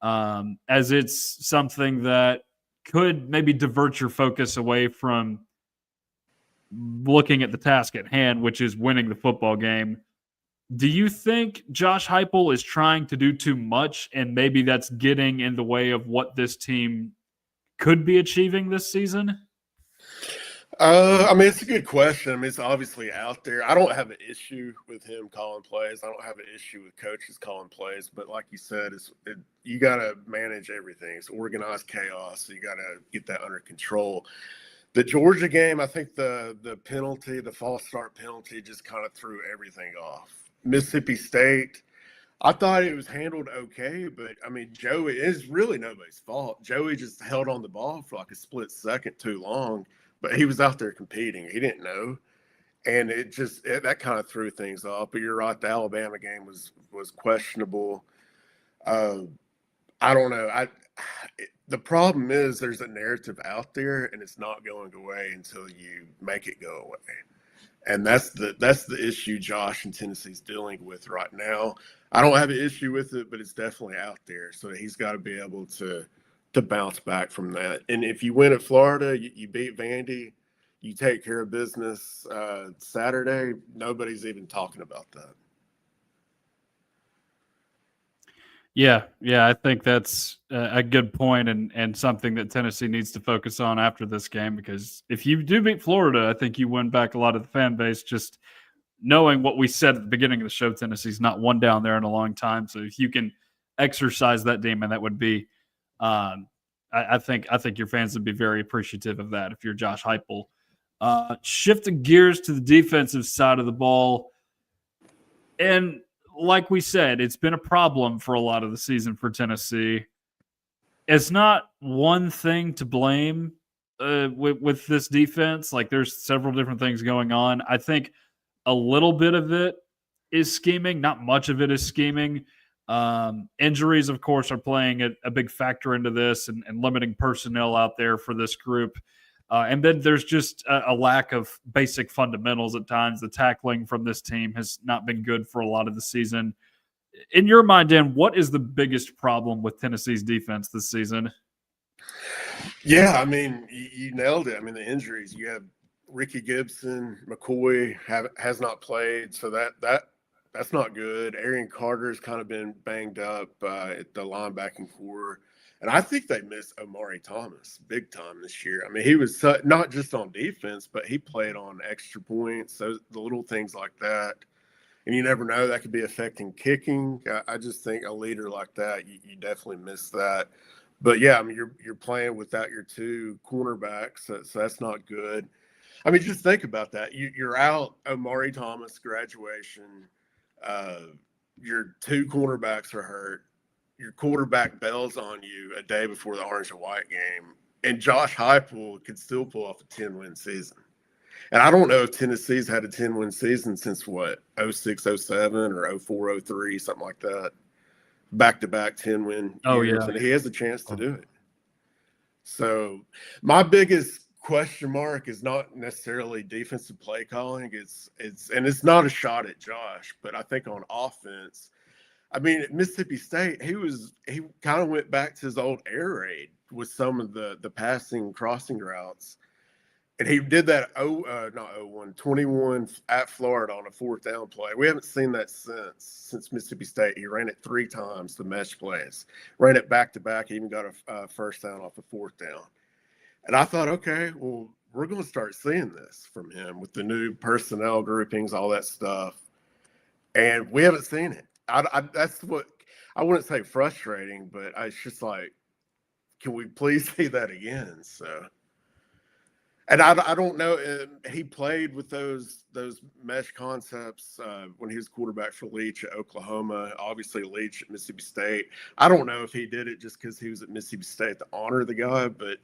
as it's something that could maybe divert your focus away from looking at the task at hand, which is winning the football game. Do you think Josh Heupel is trying to do too much and maybe that's getting in the way of what this team could be achieving this season?
I mean, it's a good question. I mean, it's obviously out there. I don't have an issue with him calling plays. I don't have an issue with coaches calling plays. But like you said, you got to manage everything. It's organized chaos. So you got to get that under control. The Georgia game, I think the penalty, the false start penalty just kind of threw everything off. Mississippi State, I thought it was handled okay. But, I mean, Joey, it's really nobody's fault. Joey just held on the ball for like a split second too long. But he was out there competing. He didn't know. And that kind of threw things off. But you're right, the Alabama game was questionable. I don't know. The problem is there's a narrative out there, and it's not going away until you make it go away. And that's the issue Josh and Tennessee's dealing with right now. I don't have an issue with it, but it's definitely out there. So he's got to be able to bounce back from that. And if you win at Florida, you beat Vandy, you take care of business Saturday, nobody's even talking about that.
Yeah, I think that's a good point and something that Tennessee needs to focus on after this game, because if you do beat Florida, I think you win back a lot of the fan base, just knowing what we said at the beginning of the show. Tennessee's not won down there in a long time. So if you can exercise that demon, that would be I think your fans would be very appreciative of that if you're Josh Heupel. Shifting gears to the defensive side of the ball. And like we said, it's been a problem for a lot of the season for Tennessee. It's not one thing to blame with this defense. Like there's several different things going on. I think a little bit of it is scheming. Not much of it is scheming. Injuries, of course, are playing a big factor into this and limiting personnel out there for this group. And then there's just a lack of basic fundamentals at times. The tackling from this team has not been good for a lot of the season. In your mind, Dan, what is the biggest problem with Tennessee's defense this season?
Yeah, I mean, you nailed it. I mean, the injuries. You have Ricky Gibson, McCoy has not played, so that's not good. Arian Carter's kind of been banged up at the linebacking core. And I think they missed Omari Thomas big time this year. I mean, he was not just on defense, but he played on extra points, so the little things like that. And you never know, that could be affecting kicking. I just think a leader like that, you definitely miss that. But, yeah, I mean, you're playing without your two cornerbacks, so that's not good. I mean, just think about that. You're out Omari Thomas graduation. Your two cornerbacks are hurt. Your quarterback bails on you a day before the orange and white game, and Josh Heupel could still pull off a 10-win season. And I don't know if Tennessee's had a 10-win season since what, 06, 07 or 04, 03, something like that. Back-to-back 10-win years, and he has a chance to do it. So my biggest question mark is not necessarily defensive play calling. It's not a shot at Josh, but I think on offense, I mean, at Mississippi State, he kind of went back to his old air raid with some of the passing crossing routes. And he did that 21 at Florida on a fourth down play. We haven't seen that since Mississippi State. He ran it 3 times, the mesh plays. Ran it back-to-back. He even got a first down off the fourth down. And I thought, okay, well, we're going to start seeing this from him with the new personnel groupings, all that stuff. And we haven't seen it. That's what I wouldn't say frustrating, but it's just like, can we please see that again? So, and I don't know. He played with those mesh concepts when he was quarterback for Leach at Oklahoma. Obviously, Leach at Mississippi State. I don't know if he did it just because he was at Mississippi State to honor the guy, but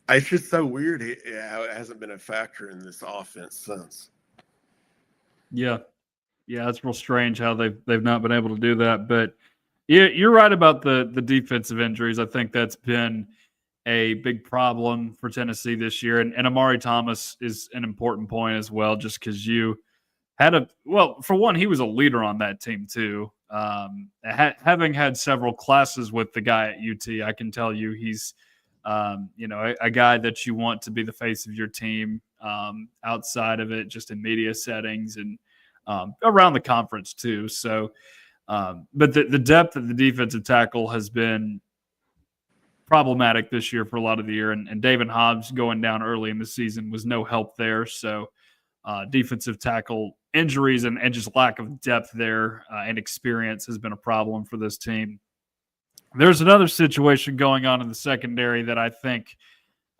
it's just so weird how it hasn't been a factor in this offense since.
Yeah. Yeah, it's real strange how they've not been able to do that. But yeah, you're right about the defensive injuries. I think that's been a big problem for Tennessee this year. And Amari Thomas is an important point as well, just because you had for one, he was a leader on that team too. Having had several classes with the guy at UT, I can tell you he's a guy that you want to be the face of your team outside of it, just in media settings and around the conference too. So, but the depth of the defensive tackle has been problematic this year for a lot of the year. And David Hobbs going down early in the season was no help there. So defensive tackle injuries and just lack of depth there and experience has been a problem for this team. There's another situation going on in the secondary that I think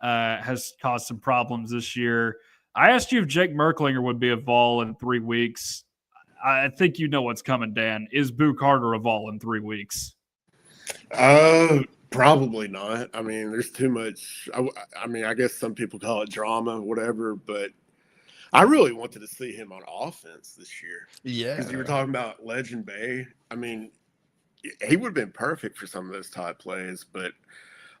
has caused some problems this year. I asked you if Jake Merklinger would be a Vol in 3 weeks. I think you know what's coming, Dan. Is Boo Carter a Vol in 3 weeks?
Probably not. I mean, there's too much. I mean, I guess some people call it drama, whatever, but I really wanted to see him on offense this year.
Yeah.
Because you were talking about Legend Bay. I mean, he would have been perfect for some of those type plays, but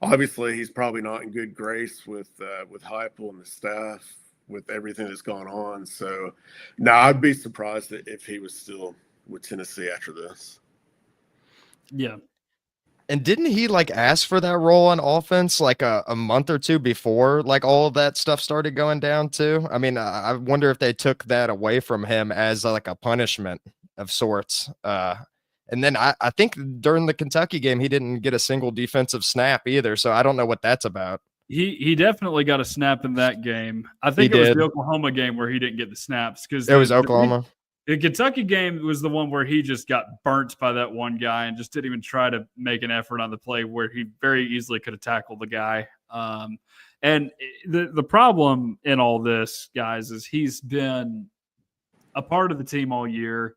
obviously he's probably not in good grace with Heupel and the staff with everything that's gone on. So, no, I'd be surprised if he was still with Tennessee after this.
Yeah.
And didn't he ask for that role on offense a month or two before all of that stuff started going down too? I mean, I wonder if they took that away from him as a punishment of sorts. And then I think during the Kentucky game, he didn't get a single defensive snap either. So I don't know what that's about.
He definitely got a snap in that game. I think it was the Oklahoma game where he didn't get the snaps because
it was Oklahoma.
The Kentucky game was the one where he just got burnt by that one guy and just didn't even try to make an effort on the play where he very easily could have tackled the guy. And the problem in all this, guys, is he's been a part of the team all year,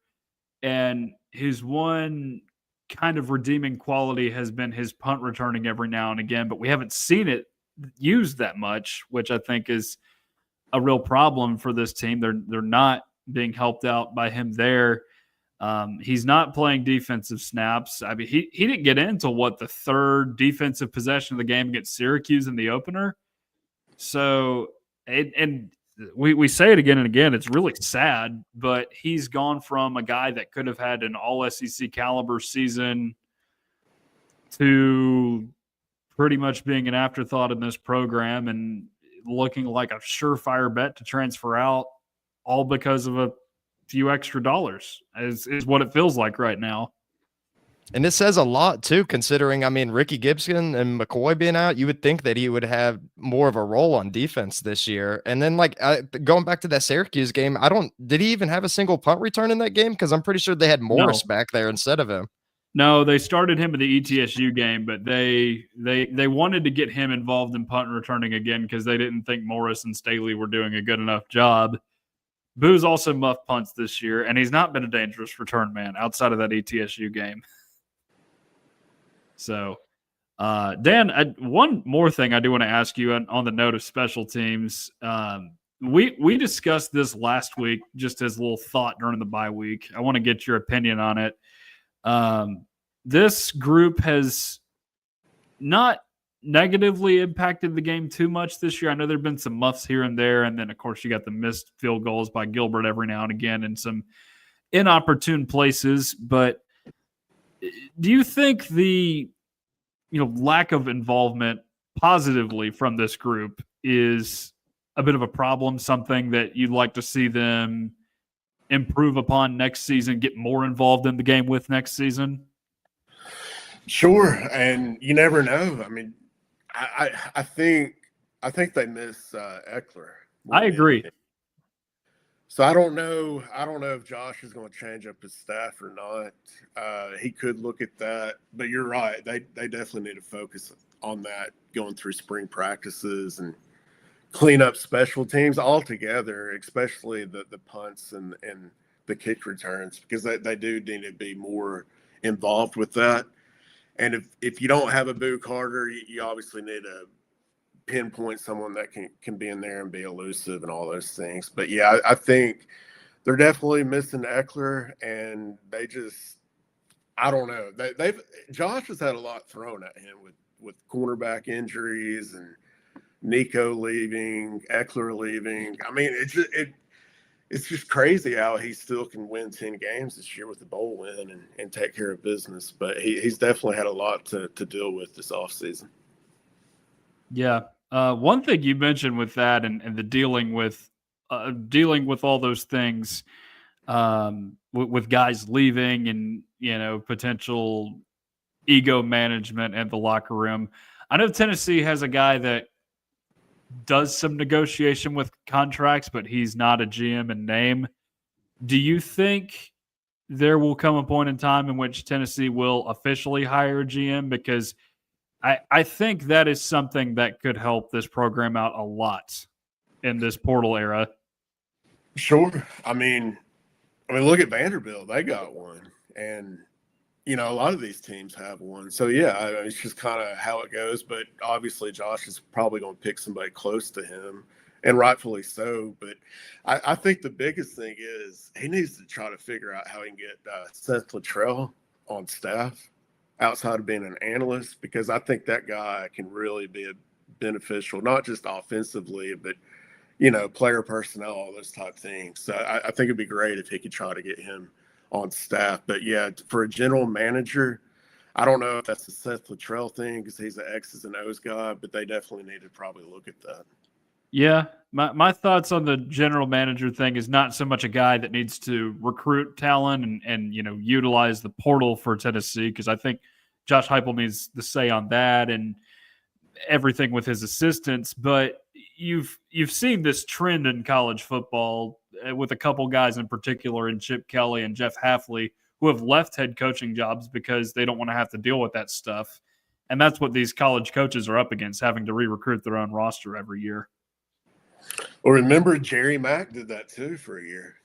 and his one kind of redeeming quality has been his punt returning every now and again, but we haven't seen it used that much, which I think is a real problem for this team. They're not being helped out by him there. He's not playing defensive snaps. I mean, he didn't get into the third defensive possession of the game against Syracuse in the opener. So, and we say it again and again, it's really sad, but he's gone from a guy that could have had an all SEC caliber season to pretty much being an afterthought in this program and looking like a surefire bet to transfer out, all because of a few extra dollars is what it feels like right now.
And it says a lot too, considering, I mean, Ricky Gibson and McCoy being out, you would think that he would have more of a role on defense this year. And then going back to that Syracuse game, did he even have a single punt return in that game? Cause I'm pretty sure they had Morris back there instead of him.
No, they started him in the ETSU game, but they wanted to get him involved in punt returning again because they didn't think Morris and Staley were doing a good enough job. Boo's also muffed punts this year, and he's not been a dangerous return man outside of that ETSU game. So, Dan, one more thing I do want to ask you on the note of special teams. We discussed this last week just as a little thought during the bye week. I want to get your opinion on it. This group has not negatively impacted the game too much this year. I know there have been some muffs here and there, and then, of course, you got the missed field goals by Gilbert every now and again in some inopportune places. But do you think the lack of involvement positively from this group is a bit of a problem, something that you'd like to see them improve upon next season, get more involved in the game with next season?
Sure, and you never know. I mean, I think they miss Eckler.
I agree.
So I don't know if Josh is going to change up his staff or not. He could look at that, but you're right. They definitely need to focus on that going through spring practices and clean up special teams altogether, especially the punts and the kick returns, because they do need to be more involved with that. And if you don't have a Boo Carter, you obviously need to pinpoint someone that can be in there and be elusive and all those things. But yeah, I think they're definitely missing Eckler, and I don't know. Josh has had a lot thrown at him with cornerback injuries and Nico leaving, Eckler leaving. I mean, it's just crazy how he still can win 10 games this year with a bowl win and take care of business. But he's definitely had a lot to deal with this offseason.
Yeah. One thing you mentioned with that and the dealing with all those things with guys leaving and, potential ego management at the locker room. I know Tennessee has a guy that does some negotiation with contracts, but he's not a GM in name. Do you think there will come a point in time in which Tennessee will officially hire a GM? Because I think that is something that could help this program out a lot in this portal era.
Sure. I mean, look at Vanderbilt. They got one. And, a lot of these teams have one. So, yeah, it's just kind of how it goes. But obviously Josh is probably going to pick somebody close to him, and rightfully so. But I think the biggest thing is he needs to try to figure out how he can get Seth Luttrell on staff outside of being an analyst, because I think that guy can really be beneficial, not just offensively, but, player personnel, all those type things. So I think it'd be great if he could try to get him on staff. But, yeah, for a general manager, I don't know if that's the Seth Luttrell thing because he's an X's and O's guy, but they definitely need to probably look at that.
Yeah, my thoughts on the general manager thing is not so much a guy that needs to recruit talent and utilize the portal for Tennessee, because I think Josh Heupel needs the say on that and everything with his assistants. But you've seen this trend in college football with a couple guys in particular, in Chip Kelly and Jeff Hafley, who have left head coaching jobs because they don't want to have to deal with that stuff. And that's what these college coaches are up against, having to re-recruit their own roster every year.
Well, remember Jerry Mack did that too for a year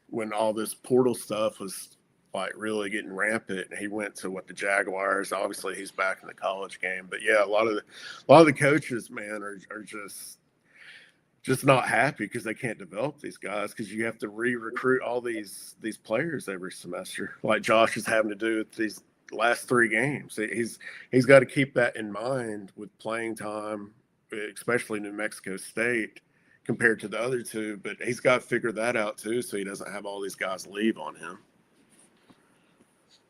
when all this portal stuff was like really getting rampant. And he went to the Jaguars. Obviously, he's back in the college game. But yeah, a lot of the coaches, man, are just not happy because they can't develop these guys because you have to re-recruit all these players every semester, like Josh is having to do with these last 3 games. He's got to keep that in mind with playing time, especially New Mexico State compared to the other 2. But he's got to figure that out too, so he doesn't have all these guys leave on him.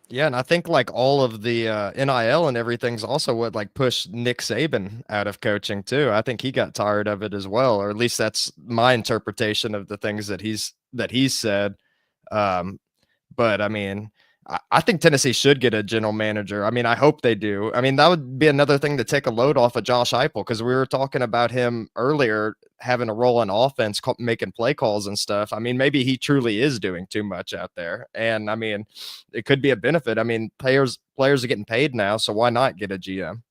Yeah, and I think like all of the NIL and everything's also what like pushed Nick Saban out of coaching too. I think he got tired of it as well, or at least that's my interpretation of the things that he's said. But I mean, I think Tennessee should get a general manager. I mean, I hope they do. I mean, that would be another thing to take a load off of Josh Heupel, because we were talking about him earlier having a role in offense, making play calls and stuff. I mean, maybe he truly is doing too much out there. And I mean, it could be a benefit. I mean, players are getting paid now, so why not get a GM?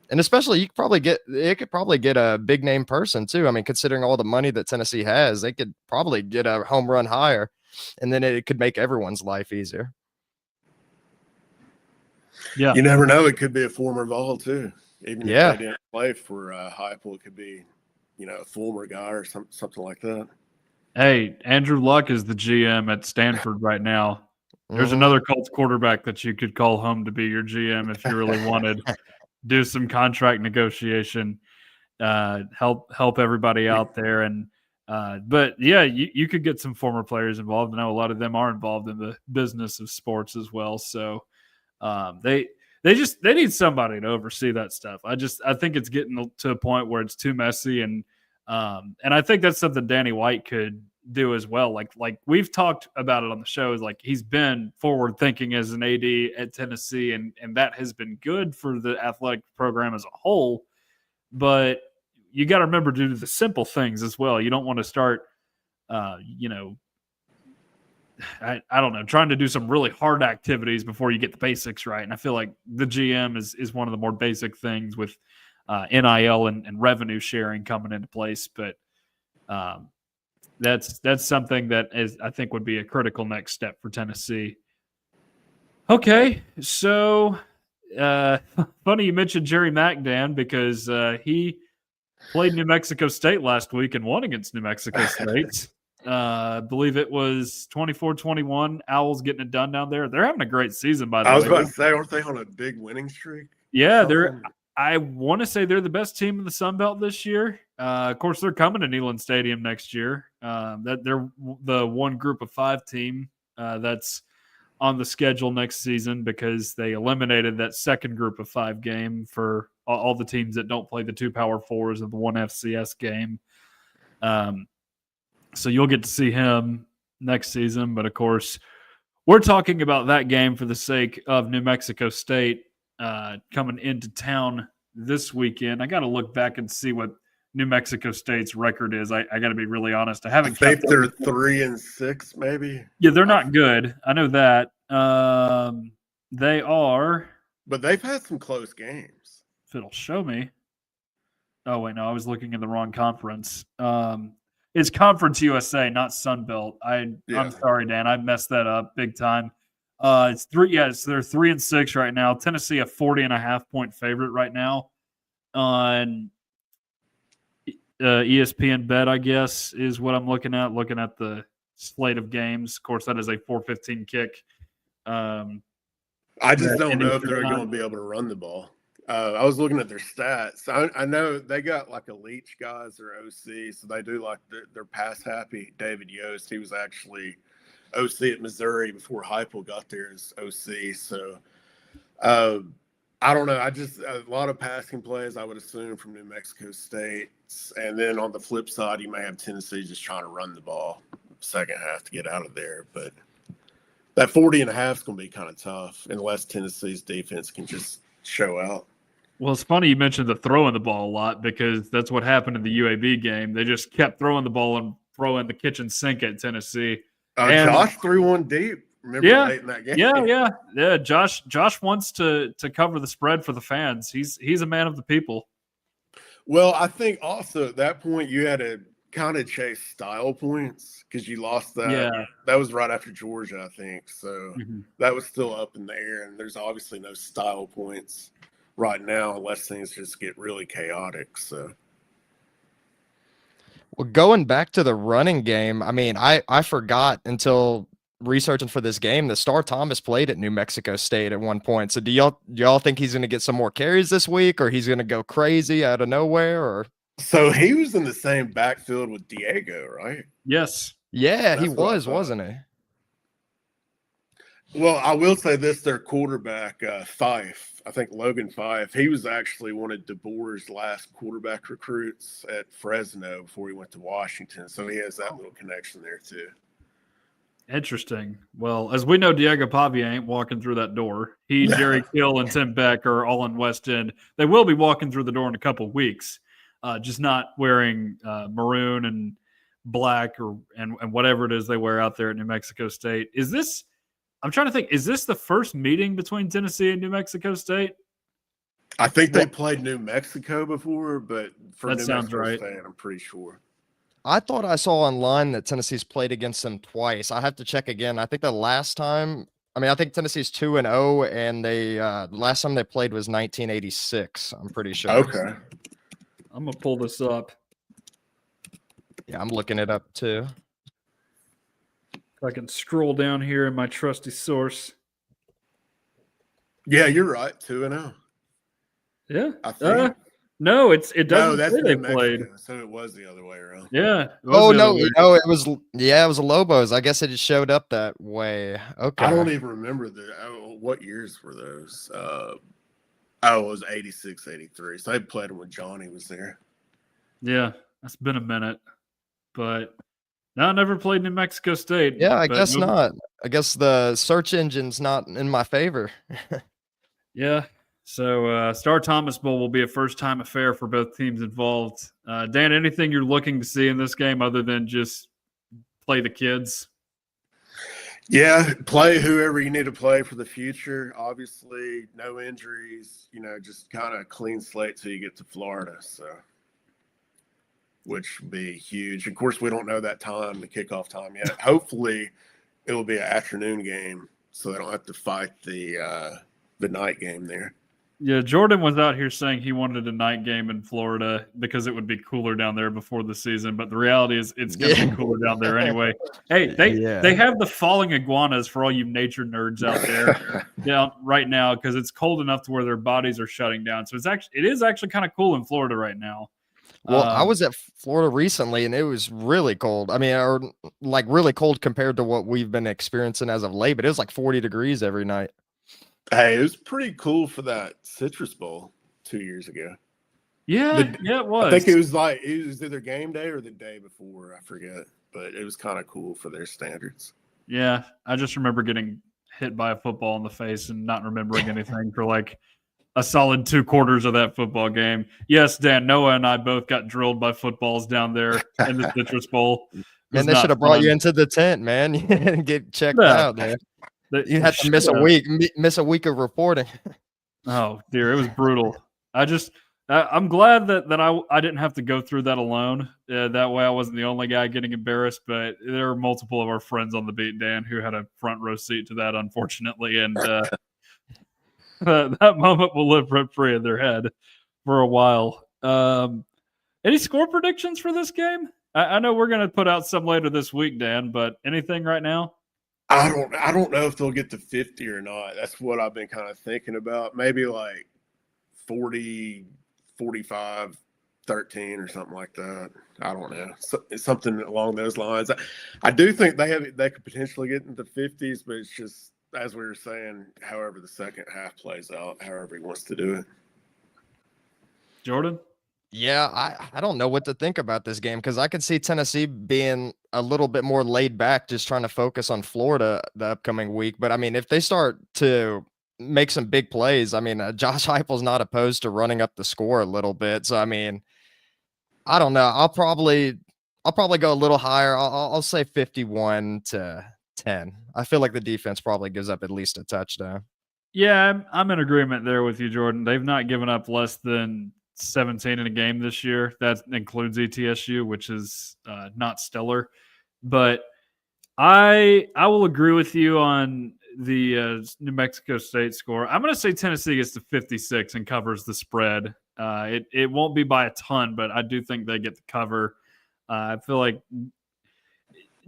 And especially it could probably get a big name person too. I mean, considering all the money that Tennessee has, they could probably get a home run hire, and then it could make everyone's life easier.
Yeah,
you never know. It could be a former Vol too. Even
Yeah.
if they didn't play for Heupel, it could be, a former guy or something like that.
Hey, Andrew Luck is the GM at Stanford right now. There's
Mhm.
another Colts quarterback that you could call home to be your GM if you really wanted. Do some contract negotiation, help everybody out there, and but yeah, you could get some former players involved. I know a lot of them are involved in the business of sports as well. So they need somebody to oversee that stuff. I think it's getting to a point where it's too messy, and I think that's something Danny White could do as well. Like we've talked about it on the show, is like he's been forward thinking as an AD at Tennessee, and that has been good for the athletic program as a whole. But you got to remember to do the simple things as well. You don't want to start, I don't know, trying to do some really hard activities before you get the basics right. And I feel like the GM is one of the more basic things with NIL and revenue sharing coming into place. But that's something that I think would be a critical next step for Tennessee. Okay, so funny you mentioned Jerry Mack, Dan, because he played New Mexico State last week and won against New Mexico State. I believe it was 24-21. Owls getting it done down there. They're having a great season, by the way.
I was about to say, aren't they on a big winning streak?
Yeah, I want to say they're the best team in the Sun Belt this year. Of course, they're coming to Neyland Stadium next year. That they're the one Group of 5 team that's on the schedule next season, because they eliminated that second Group of 5 game for all the teams that don't play the 2 Power 4s of the 1 FCS game. So you'll get to see him next season. But, of course, we're talking about that game for the sake of New Mexico State coming into town this weekend. I got to look back and see what New Mexico State's record is. I got to be really honest. I
think they're 3-6, maybe.
Yeah, they're not good. I know that. They are.
But they've had some close games.
If it'll show me. Oh, wait, no, I was looking in the wrong conference. It's Conference USA, not Sun Belt. I'm sorry, Dan. I messed that up big time. It's 3. Yes, they're 3-6 right now. Tennessee a 40.5-point favorite right now on ESPN Bet, I guess, is what I'm looking at. Looking at the slate of games. Of course, that is a 4:15 kick.
I just don't know if they're going to be able to run the ball. I was looking at their stats. I know they got like a Leach guys or OC, so they do like their pass happy. David Yost, he was actually OC at Missouri before Heupel got there as OC. So I don't know. A lot of passing plays, I would assume, from New Mexico State. And then on the flip side, you may have Tennessee just trying to run the ball second half to get out of there. But that 40.5 is going to be kind of tough unless Tennessee's defense can just show out.
Well, it's funny you mentioned the throwing the ball a lot, because that's what happened in the UAB game. They just kept throwing the ball and throwing the kitchen sink at Tennessee.
Josh threw one deep Remember
Yeah.
late in that game?
Yeah. Josh wants to cover the spread for the fans. He's a man of the people.
Well, I think also at that point you had to kind of chase style points because you lost that.
Yeah.
That was right after Georgia, I think. So
Mm-hmm.
that was still up in the air, and there's obviously no style points right now unless things just get really chaotic. So.
Well, going back to the running game, I mean, I forgot until researching for this game that Star Thomas played at New Mexico State at one point. So do y'all think he's going to get some more carries this week, or he's going to go crazy out of nowhere? Or
So he was in the same backfield with Diego, right?
Yes.
yeah, he
That's what I
was,
thought.
wasn't he?
Well, I will say this: their quarterback, Fife, I think Logan Fife, he was actually one of DeBoer's last quarterback recruits at Fresno before he went to Washington. So he has that little connection there too.
Interesting. Well, as we know, Diego Pavia ain't walking through that door. He, Jerry Kill, and Tim Beck are all in West End. They will be walking through the door in a couple of weeks, just not wearing maroon and black and whatever it is they wear out there at New Mexico State. Is this? I'm trying to think. Is this the first meeting between Tennessee and New Mexico State?
I think they played New Mexico before, but for
That
New
sounds
Mexico
right.
State, I'm pretty sure.
I thought I saw online that Tennessee's played against them twice. I have to check again. I think the last time, I think Tennessee's 2-0, and they last time they played was 1986. I'm pretty sure.
Okay.
I'm gonna pull this up.
Yeah, I'm looking it up too.
If I can scroll down here in my trusty source.
Yeah, you're right. 2-0.
Yeah.
I think.
No, it doesn't
No, that's
say they
New
played.
Mexico, so it was the other way around.
Yeah.
Oh no, it was a Lobos. I guess it just showed up that way. Okay.
I don't even remember what years were those. It was 86, 83. So they played them when Johnny was there.
Yeah, that's been a minute. But no, I never played New Mexico State.
Yeah, I guess not. I guess the search engine's not in my favor.
Yeah. So Star Thomas Bowl will be a first-time affair for both teams involved. Dan, anything you're looking to see in this game other than just play the kids?
Yeah, play whoever you need to play for the future. Obviously, no injuries. Just kind of clean slate till you get to Florida. So, which would be huge. Of course, we don't know that time, the kickoff time yet. Hopefully, it will be an afternoon game, so they don't have to fight the night game there.
Yeah, Jordan was out here saying he wanted a night game in Florida because it would be cooler down there before the season. But the reality is it's going to be cooler down there anyway. Hey, they have the falling iguanas for all you nature nerds out there right now because it's cold enough to where their bodies are shutting down. So it is actually kind of cool in Florida right now.
Well, I was at Florida recently, and it was really cold. Or like really cold compared to what we've been experiencing as of late. But it was like 40 degrees every night.
Hey, it was pretty cool for that Citrus Bowl 2 years ago.
Yeah, it was.
I think it was either game day or the day before. I forget, but it was kind of cool for their standards.
Yeah, I just remember getting hit by a football in the face and not remembering anything for like a solid 2 quarters of that football game. Yes, Dan, Noah and I both got drilled by footballs down there in the Citrus Bowl.
Man, they should have brought you into the tent, man. Get checked out, man. You had to miss a week of reporting.
Oh dear, it was brutal. I'm glad that I didn't have to go through that alone. That way I wasn't the only guy getting embarrassed, but there were multiple of our friends on the beat, Dan, who had a front row seat to that, unfortunately. And that moment will live rent free in their head for a while. Any score predictions for this game? I know we're going to put out some later this week, Dan, but anything right now?
I don't know if they'll get to 50 or not. That's what I've been kind of thinking about. Maybe like 40, 45, 13 or something like that. I don't know. Something along those lines. I do think they could potentially get into the 50s, but it's just, as we were saying, however the second half plays out, however he wants to do it.
Jordan?
Yeah, I don't know what to think about this game because I could see Tennessee being a little bit more laid back, just trying to focus on Florida the upcoming week. But if they start to make some big plays, Josh Heupel's not opposed to running up the score a little bit. So I don't know. I'll probably go a little higher. I'll say 51-10. I feel like the defense probably gives up at least a touchdown.
Yeah, I'm in agreement there with you, Jordan. They've not given up less than 17 in a game this year. That includes ETSU, which is not stellar. But I will agree with you on the New Mexico State score. I'm going to say Tennessee gets to 56 and covers the spread. It won't be by a ton, but I do think they get the cover. I feel like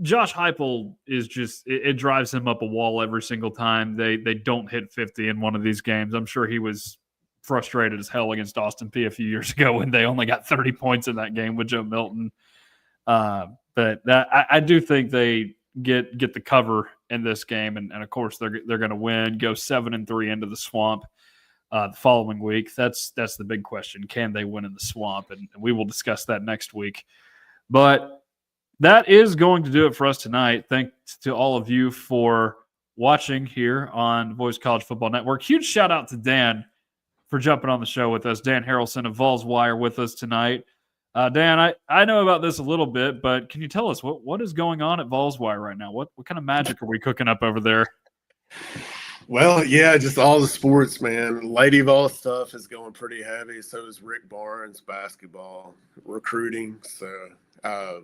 Josh Heupel is just it drives him up a wall every single time they don't hit 50 in one of these games. I'm sure he was frustrated as hell against Austin Peay a few years ago when they only got 30 points in that game with Joe Milton. But I do think they get the cover in this game, and of course they're going to win, go 7-3 into the swamp the following week. That's the big question: can they win in the swamp? And we will discuss that next week. But that is going to do it for us tonight. Thanks to all of you for watching here on Voice College Football Network. Huge shout out to Dan for jumping on the show with us. Dan Harralson of Vols Wire with us tonight. Dan, I know about this a little bit, but can you tell us what is going on at Vols Wire right now? What kind of magic are we cooking up over there?
Well, yeah, just all the sports, man. Lady Vol stuff is going pretty heavy. So is Rick Barnes, basketball, recruiting. So,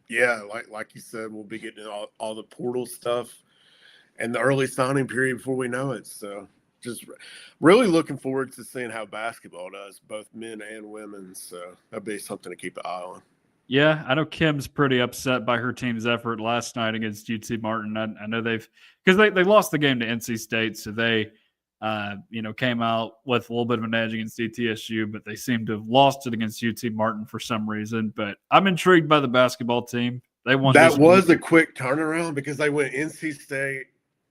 yeah, like you said, we'll be getting all the portal stuff and the early signing period before we know it. So just really looking forward to seeing how basketball does, both men and women. So that'd be something to keep an eye on.
Yeah, I know Kim's pretty upset by her team's effort last night against UT Martin. I know because they lost the game to NC State, so they came out with a little bit of an edge against ETSU, but they seem to have lost it against UT Martin for some reason. But I'm intrigued by the basketball team. They won.
That was a quick turnaround because they went NC State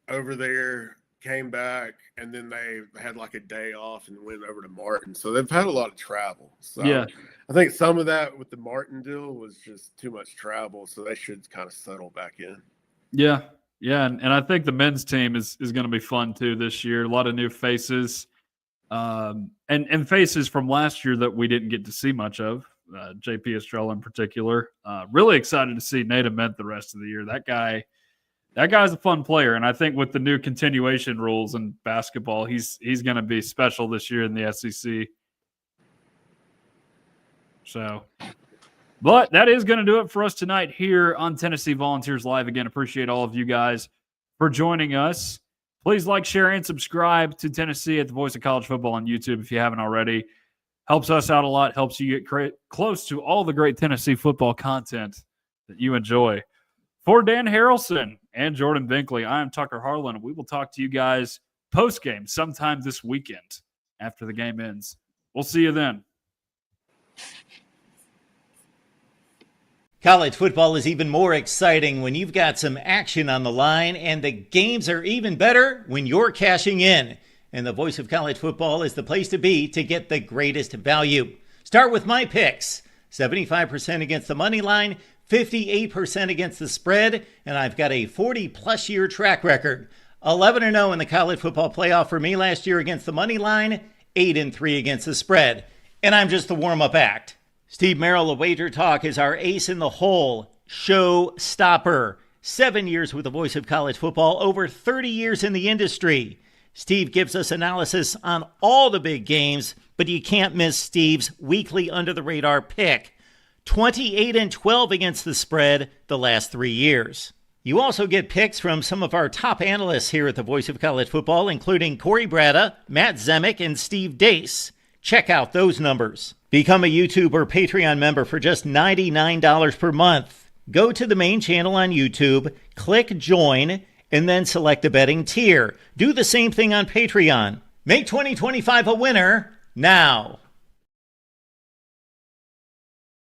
over there, came back, and then they had like a day off and went over to Martin. So they've had a lot of travel. So yeah, I think some of that with the Martin deal was just too much travel. So they should kind of settle back in.
Yeah. Yeah. And I think the men's team is going to be fun too this year. A lot of new faces and faces from last year that we didn't get to see much of. JP Estrella in particular. Really excited to see Nate Ament the rest of the year. That guy's a fun player, and I think with the new continuation rules in basketball, he's going to be special this year in the SEC. So, but that is going to do it for us tonight here on Tennessee Volunteers Live. Again, appreciate all of you guys for joining us. Please like, share, and subscribe to Tennessee at the Voice of College Football on YouTube if you haven't already. Helps us out a lot. Helps you get close to all the great Tennessee football content that you enjoy. For Dan Harralson and Jordan Binkley, I am Tucker Harlan, and we will talk to you guys post-game sometime this weekend after the game ends. We'll see you then.
College football is even more exciting when you've got some action on the line, and the games are even better when you're cashing in. And the Voice of College Football is the place to be to get the greatest value. Start with my picks. 75% against the money line, 58% against the spread, and I've got a 40-plus year track record. 11-0 in the college football playoff for me last year against the money line, 8-3 against the spread. And I'm just the warm-up act. Steve Merrill of Wager Talk is our ace in the hole, show stopper. 7 years with the Voice of College Football, over 30 years in the industry. Steve gives us analysis on all the big games, but you can't miss Steve's weekly under-the-radar pick. 28-12 against the spread the last 3 years. You also get picks from some of our top analysts here at the Voice of College Football, including Corey Bratta, Matt Zemek, and Steve Dace. Check out those numbers. Become a YouTube or Patreon member for just $99 per month. Go to the main channel on YouTube, click join, and then select the betting tier. Do the same thing on Patreon. Make 2025 a winner now.